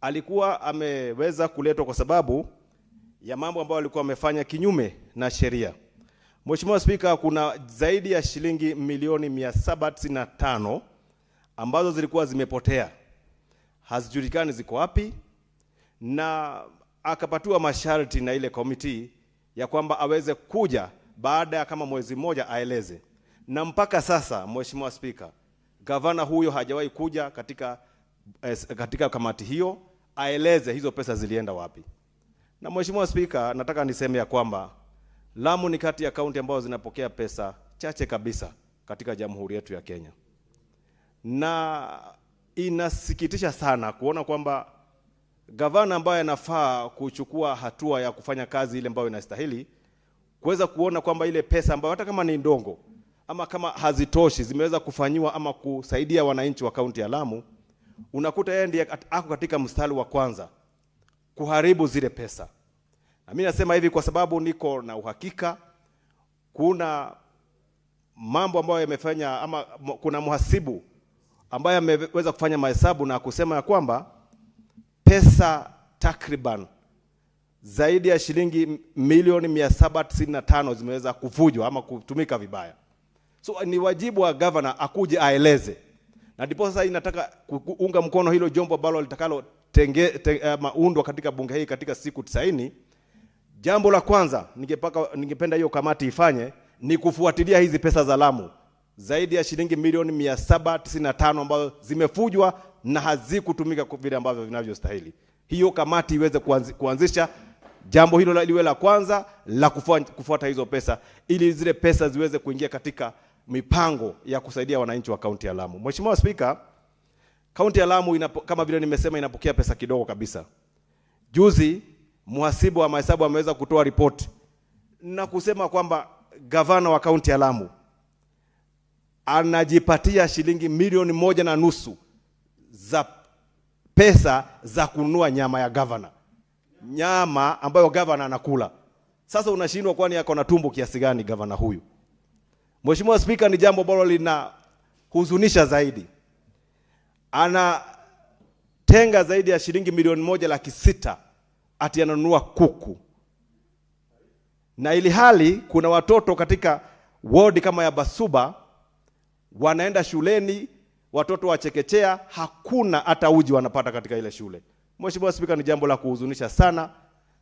Speaker 5: alikuwa ameweza kuletwa kwa sababu ya mambo ambayo alikuwa amefanya kinyume na sheria. Mheshimiwa Speaker, kuna zaidi ya shilingi milioni 795 ambazo zilikuwa zimepotea, hazijulikani ziko wapi, na akapatiwa masharti na ile committee ya kwamba aweze kuja baada ya kama mwezi mmoja aeleze. Na mpaka sasa Mheshimiwa Speaker, gavana huyo hajawahi kuja katika kamati hiyo aeleze hizo pesa zilienda wapi. Na Mheshimiwa Speaker, nataka niseme ya kwamba Lamu ni kati ya kaunti ambazo zinapokea pesa chache kabisa katika jamhuri yetu ya Kenya. Na inasikitisha sana kuona kwamba gavana ambaye anafaa kuchukua hatua ya kufanya kazi ile ambayo inastahili kuweza kuona kwamba ile pesa ambayo hata kama ni ndongo ama kama hazitoshi zimeweza kufanyiwa ama kusaidia wananchi wa kaunti ya Lamu, unakuta yeye ndiye ako katika mstari wa kwanza kuharibu zile pesa. Na mimi nasema hivi kwa sababu niko na uhakika kuna mambo ambayo yamefanya ama kuna mhasibu ambaye ameweza kufanya mahesabu na kusema ya kwamba pesa takriban zaidi ya shilingi milioni 795 zimeweza kuvujwa ama kutumika vibaya. So ni wajibu wa governor akuje aeleze. Na ndipo sasa inataka kuunga mkono hilo jombo ambalo litakalo maundwa katika bunge hii katika siku 90. Jambo la kwanza ningependa hiyo kamati ifanye ni kufuatilia hizi pesa za Lamu zaidi ya shilingi milioni 795 ambazo zimefujwa na hazikutumika vile ambavyo vinavyostahili. Hiyo kamati iweze kuanzisha jambo hilo liwe la kwanza la kufuata hizo pesa ili zile pesa ziweze kuingia katika mipango ya kusaidia wananchi wa kaunti ya Lamu. Mheshimiwa Speaker, kaunti ya Lamu kama vile nimesema inapokea pesa kidogo kabisa. Juzi mhasibu wa mahesabu ameweza kutoa ripoti na kusema kwamba gavana wa kaunti ya Lamu anajipatia shilingi milioni 1.5 za pesa za kununua nyama ya gavana. Nyama ambayo gavana anakula. Sasa unashindwa kwani yako na tumbo kiasi gani gavana huyu? Mheshimiwa Speaker, ni jambo ambalo linahuzunisha zaidi. Anatenga zaidi ya shilingi milioni 1.6 ati ananunua kuku. Na ili hali kuna watoto katika ward kama ya Basuba wanaenda shuleni, watoto wa chekechea hakuna hata uji wanapata katika ile shule. Mheshimiwa Speaker, ni jambo la kuhuzunisha sana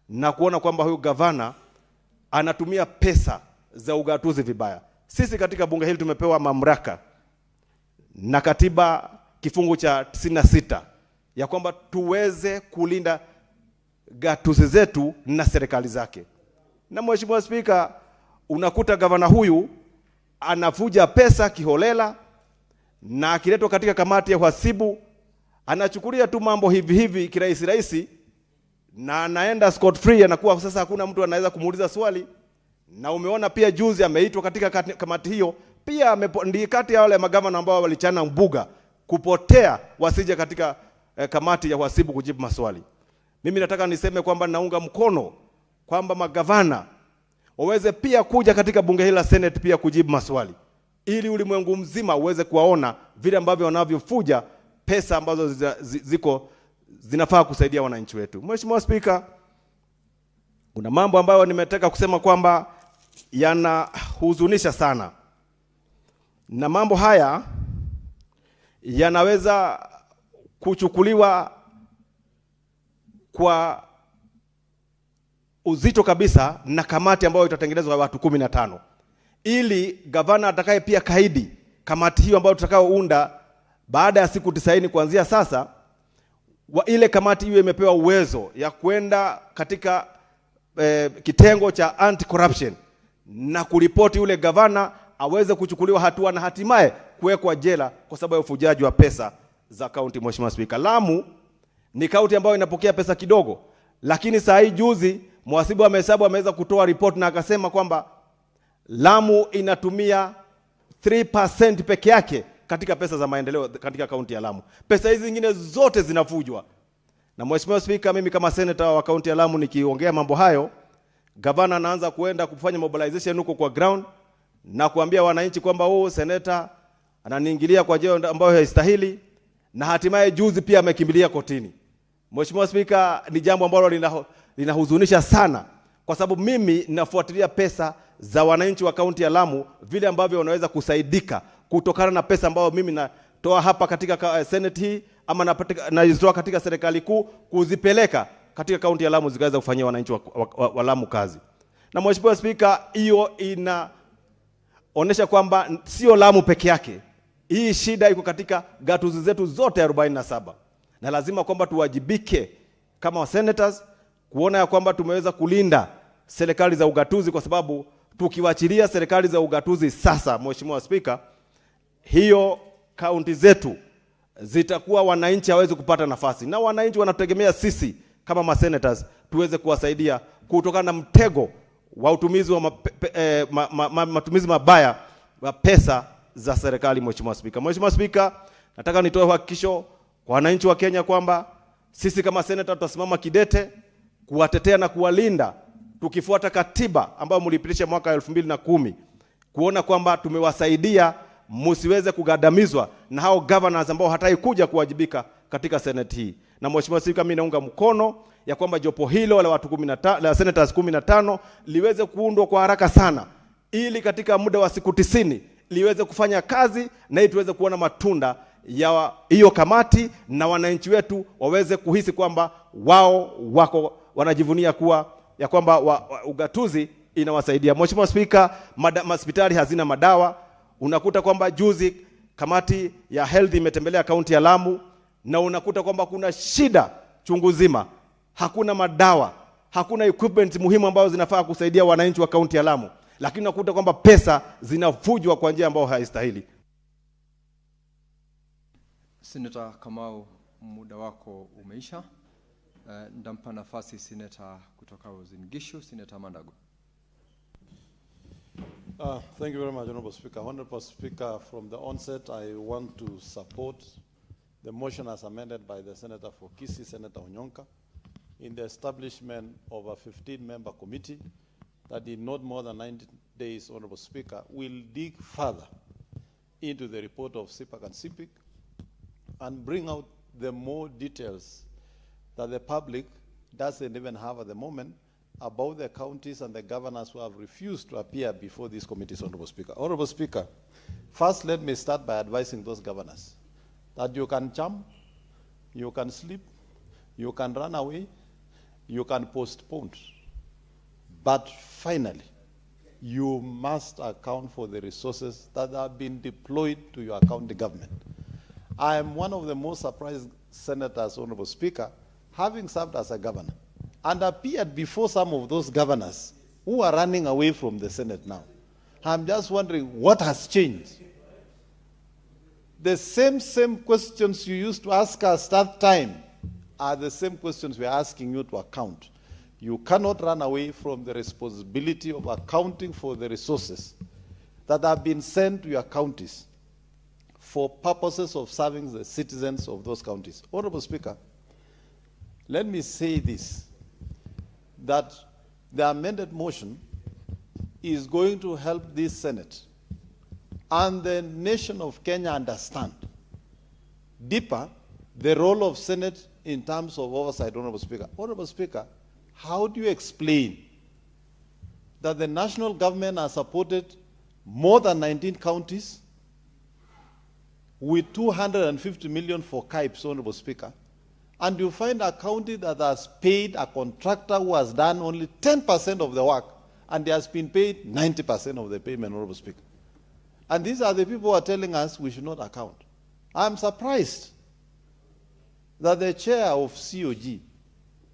Speaker 5: na kuona kwamba huyu gavana anatumia pesa za ugatuzi vibaya. Sisi katika bunge hili tumepewa mamlaka na katiba kifungu cha 96 ya kwamba tuweze kulinda gatuzi zetu na serikali zake. Na Mheshimiwa Speaker, unakuta gavana huyu anavuja pesa kiholela na akiletwa katika kamati ya uhasibu anachukulia tu mambo hivi kirahisi na anaenda scot free, anakuwa sasa hakuna mtu anaweza kumuuliza swali. Na umeona pia juzi ameitwa katika kamati hiyo, pia ndiye kati ya wale magavana ambao walichana mbuga kupotea wasije katika kamati ya uhasibu kujibu maswali. Mimi nataka niseme kwamba naunga mkono kwamba magavana waweze pia kuja katika bunge hili la Senate pia kujibu maswali ili ulimwengu mzima uweze kuwaona vile ambavyo wanavyofuja pesa ambazo zinafaa kusaidia wananchi wetu. Mheshimiwa Speaker, kuna mambo ambayo nimetaka kusema kwamba yanahuzunisha sana. Na mambo haya yanaweza kuchukuliwa kwa uzito kabisa na kamati ambayo itatengenezwa watu 15 ili gavana atakaye pia kaidi kamati hiyo ambayo tutakayounda baada ya siku 90 kuanzia sasa, ile kamati hiyo imepewa uwezo ya kwenda katika kitengo cha anti-corruption na kuripoti yule gavana aweze kuchukuliwa hatua na hatimaye kuwekwa jela kwa sababu ya ufujaji wa pesa za kaunti. Mheshimiwa Speaker, Lamu ni kaunti ambayo inapokea pesa kidogo, lakini saa hii juzi mhasibu wa mahesabu ameweza kutoa report na akasema kwamba Lamu inatumia 3% peke yake katika pesa za maendeleo katika kaunti ya Lamu. Pesa hizi zingine zote zinafujwa. Na Mheshimiwa Speaker, mimi kama senator wa kaunti ya Lamu nikiongea mambo hayo, gavana anaanza kuenda kufanya mobilization huko kwa ground na kuambia wananchi kwamba senator ananiingilia kwa njia ambayo haistahili, na hatimaye juzi pia amekimbilia kotini. Mheshimiwa Speaker, ni jambo ambalo linahuzunisha sana kwa sababu mimi ninafuatilia pesa za wananchi wa kaunti ya Lamu vile ambavyo wanaweza kusaidika kutokana na pesa ambayo mimi natoa hapa katika Senate hii ama nazitoa katika serikali kuu kuzipeleka katika kaunti ya Lamu zikaweza kufanyia wananchi wa Lamu kazi. Na Mheshimiwa Speaker, hiyo inaonesha kwamba sio Lamu peke yake. Hii shida iko katika gatuzi zetu zote 47. Na lazima kwamba tuwajibike kama senators kuona ya kwamba tumeweza kulinda serikali za ugatuzi, kwa sababu tukiwachilia serikali za ugatuzi sasa, Mheshimiwa Speaker, hiyo kaunti zetu zitakuwa wananchi hawezi kupata nafasi, na wananchi wanategemea sisi kama senators tuweze kuwasaidia kutokana na mtego wa utumizi wa matumizi mabaya wa pesa za serikali. Mheshimiwa Spika. Mheshimiwa Spika, nataka nitoe uhakikisho kwa wananchi wa Kenya kwamba sisi kama seneta tutasimama kidete kuwatetea na kuwalinda, tukifuata katiba ambayo mlipitisha mwaka 2010, kuona kwamba tumewasaidia msiweze kugadamizwa na hao governors ambao hataki kuja kuwajibika katika Senate hii. Na Mheshimiwa Spika, mimi naunga mkono ya kwamba jopo hilo la watu 15 la senators 15 liweze kuundwa kwa haraka sana, ili katika muda wa siku 90 liweze kufanya kazi na tuweze kuona matunda ya hiyo kamati, na wananchi wetu waweze kuhisi kwamba wao wako wanajivunia kuwa ya kwamba ugatuzi inawasaidia. Mheshimiwa Spika, hospitali hazina madawa. Unakuta kwamba juzi kamati ya health imetembelea kaunti ya Lamu, na unakuta kwamba kuna shida chungu zima. Hakuna madawa, hakuna equipment muhimu ambazo zinafaa kusaidia wananchi wa kaunti ya Lamu, lakini unakuta kwamba pesa zinafujwa kwa njia ambayo haistahili.
Speaker 1: Senator Kamau, muda wako umeisha. Ndampa nafasi Senator kutoka Uasin Gishu, Senator Mandago.
Speaker 12: Thank you very much, Honorable Speaker. Honorable Speaker, from the onset, I want to support the motion as amended by the Senator for Kisii, Senator Onyonka, in the establishment of a 15-member committee that in not more than 90 days, Honorable Speaker, will dig further into the report of CPAC and CPIC and bring out the more details that the public doesn't even have at the moment about the counties and the governors who have refused to appear before these committees, Honorable Speaker. Honorable Speaker, first let me start by advising those governors that you can jump, you can sleep, you can run away, you can postpone, but finally, you must account for the resources that have been deployed to your county government. I am one of the most surprised senators, Honorable Speaker, having served as a governor, and appeared before some of those governors who are running away from the Senate now. I'm just wondering what has changed. The same questions you used to ask us that time are the same questions we're asking you to account. You cannot run away from the responsibility of accounting for the resources that have been sent to your counties for purposes of serving the citizens of those counties. Honorable Speaker, let me say this, that the amended motion is going to help this Senate and the nation of Kenya understand deeper the role of Senate in terms of oversight, Honorable Speaker. Honorable Speaker, how do you explain that the national government has supported more than 19 counties with 250 million for KIPES, Honorable Speaker, and you find a county that has paid a contractor who has done only 10% of the work, and he has been paid 90% of the payment, Honorable Speaker. And these are the people who are telling us we should not account. I'm surprised that the chair of COG,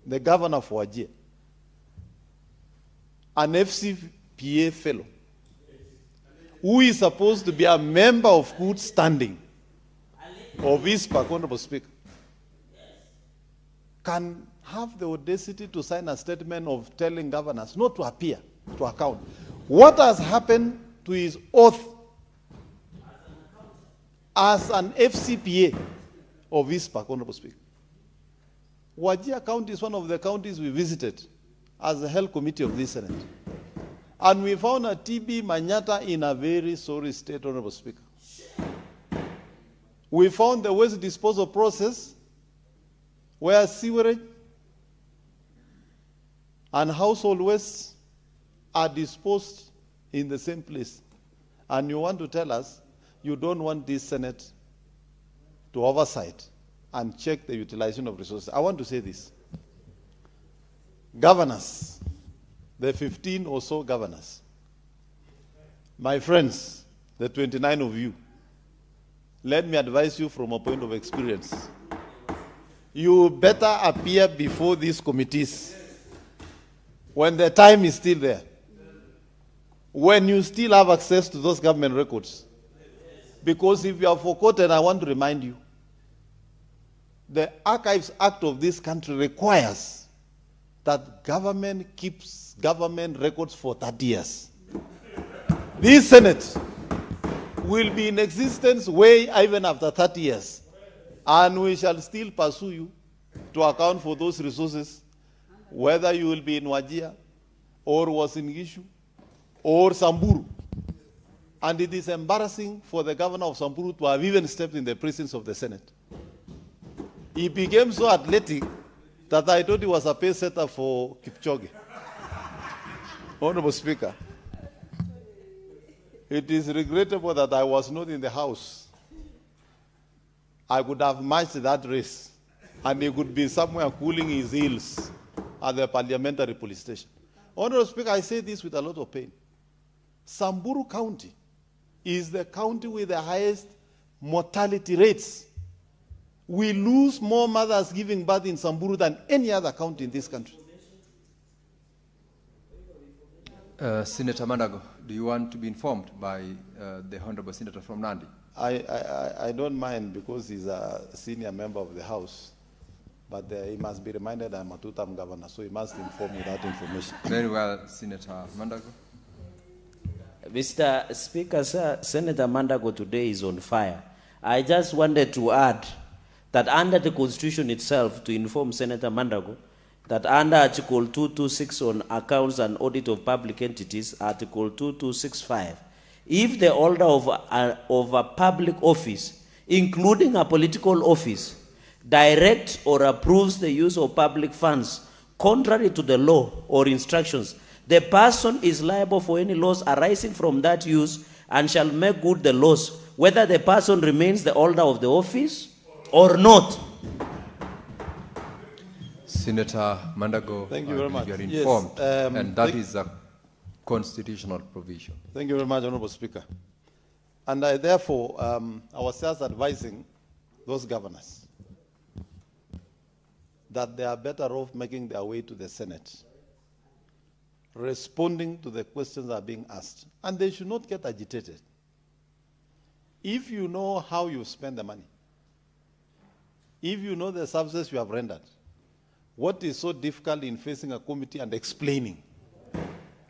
Speaker 12: the governor for Wajir, an FCPA fellow, who is supposed to be a member of good standing of ISPAC, Honorable Speaker, can have the audacity to sign a statement of telling governors not to appear to account. What has happened to his oath as an FCPA of ISPAC, Honorable Speaker? Wajir County is one of the counties we visited as the health committee of this Senate. And we found a TB Manyata in a very sorry state, Honorable Speaker. We found the waste disposal process where sewerage and household waste are disposed in the same place. And you want to tell us you don't want this Senate to oversight and check the utilization of resources. I want to say this. Governors, the 15 or so governors, my friends, the 29 of you, let me advise you from a point of experience. You better appear before these committees when the time is still there, when you still have access to those government records. Because if you have forgotten, I want to remind you, the Archives Act of this country requires that government keeps government records for 30 years. This Senate will be in existence way even after 30 years. And we shall still pursue you to account for those resources, whether you will be in Wajir, or Uasin Gishu, or Samburu. And it is embarrassing for the governor of Samburu to have even stepped in the presence of the Senate. He became so athletic that I thought he was a pace setter for Kipchoge. Honorable Speaker, it is regrettable that I was not in the House. I could have matched that race, and he could be somewhere cooling his heels at the parliamentary police station. Honorable Speaker, I say this with a lot of pain. Samburu County is the county with the highest mortality rates. We lose more mothers giving birth in Samburu than any other county in this country.
Speaker 1: Senator Mandago, do you want to be informed by the Honorable Senator from Nandi?
Speaker 12: I don't mind because he's a senior member of the House, but he must be reminded I'm a two-term governor, so he must inform me that information.
Speaker 1: Very well, Senator Mandago.
Speaker 9: Mr. Speaker, sir, Senator Mandago today is on fire. I just wanted to add that under the Constitution itself, to inform Senator Mandago, that under Article 226 on accounts and audit of public entities, Article 2265, if the holder of a public office, including a political office, directs or approves the use of public funds contrary to the law or instructions, the person is liable for any loss arising from that use and shall make good the loss, whether the person remains the holder of the office or not.
Speaker 1: Senator Mandago,
Speaker 12: thank you very much.
Speaker 1: You are informed,
Speaker 12: yes,
Speaker 1: and that is a constitutional provision.
Speaker 12: Thank you very much, Honorable Speaker. And I therefore, I was just advising those governors that they are better off making their way to the Senate, responding to the questions that are being asked. And they should not get agitated. If you know how you spend the money, if you know the services you have rendered, what is so difficult in facing a committee and explaining?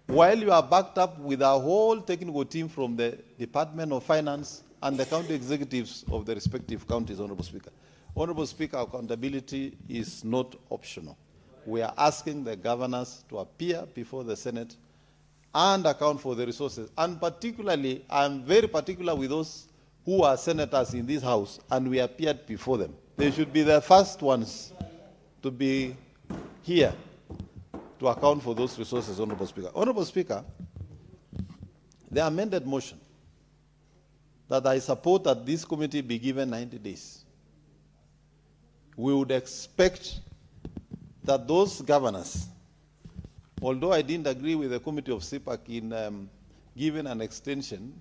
Speaker 12: While you are backed up with a whole technical team from the Department of Finance and the county executives of the respective counties, Honorable Speaker. Honorable Speaker, accountability is not optional. We are asking the governors to appear before the Senate and account for the resources. And particularly, I'm very particular with those who are senators in this House, and we appeared before them. They should be the first ones to be here to account for those resources, Honorable Speaker. Honorable Speaker, the amended motion that I support that this committee be given 90 days. We would expect that those governors, although I didn't agree with the committee of CPAC in giving an extension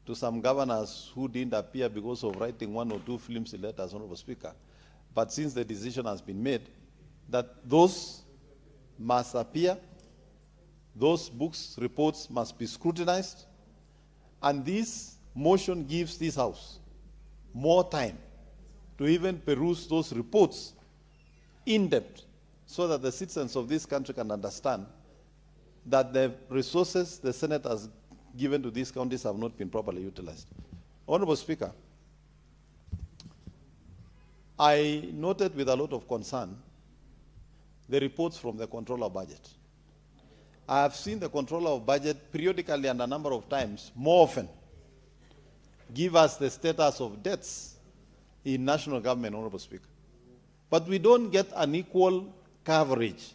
Speaker 12: to some governors who didn't appear because of writing one or two flimsy letters, Honorable Speaker, but since the decision has been made, that those must appear, those books, reports must be scrutinized, and this motion gives this House more time to even peruse those reports in depth so that the citizens of this country can understand that the resources the Senate has given to these counties have not been properly utilized. Honorable Speaker, I noted with a lot of concern the reports from the Controller of Budget. I have seen the Controller of Budget periodically and a number of times, more often, give us the status of debts in national government, Honorable Speaker. But we don't get an equal coverage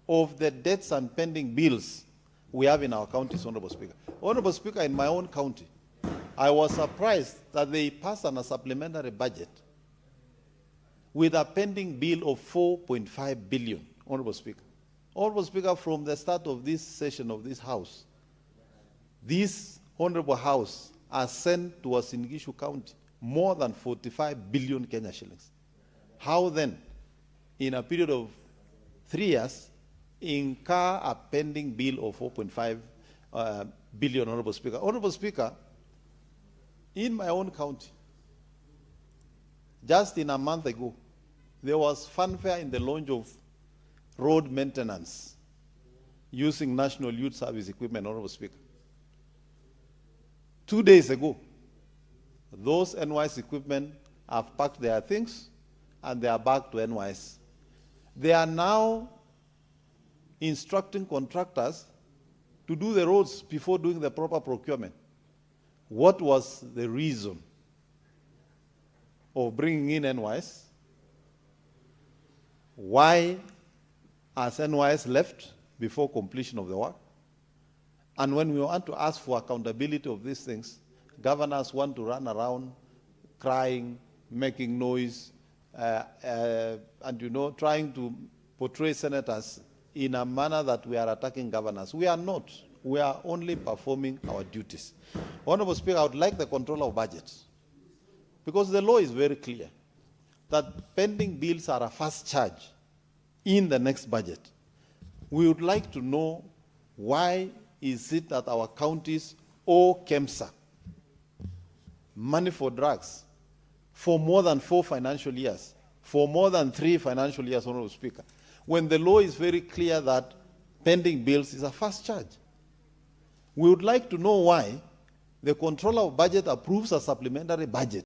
Speaker 12: of the debts and pending bills we have in our counties, Honorable Speaker. Honorable Speaker, in my own county, I was surprised that they passed on a supplementary budget with a pending bill of 4.5 billion, Honorable Speaker. Honorable Speaker, from the start of this session of this House, this Honorable House has sent to Uasin Gishu County more than 45 billion Kenya shillings. How then, in a period of 3 years, incur a pending bill of 4.5 billion, Honorable Speaker? Honorable Speaker, in my own county, just in a month ago, there was fanfare in the launch of road maintenance using National Youth Service equipment, Honorable Speaker. 2 days ago, those NYS equipment have packed their things and they are back to NYS. They are now instructing contractors to do the roads before doing the proper procurement. What was the reason of bringing in NYS? Why has NYS left before completion of the work? And when we want to ask for accountability of these things, governors want to run around crying, making noise, and trying to portray senators in a manner that we are attacking governors. We are not. We are only performing our duties. Honorable Speaker, I would like the control of budgets, because the law is very clear that pending bills are a first charge in the next budget. We would like to know why is it that our counties owe KEMSA money for drugs for more than 4 financial years, for more than 3 financial years, Honorable Speaker, when the law is very clear that pending bills is a first charge. We would like to know why the Controller of Budget approves a supplementary budget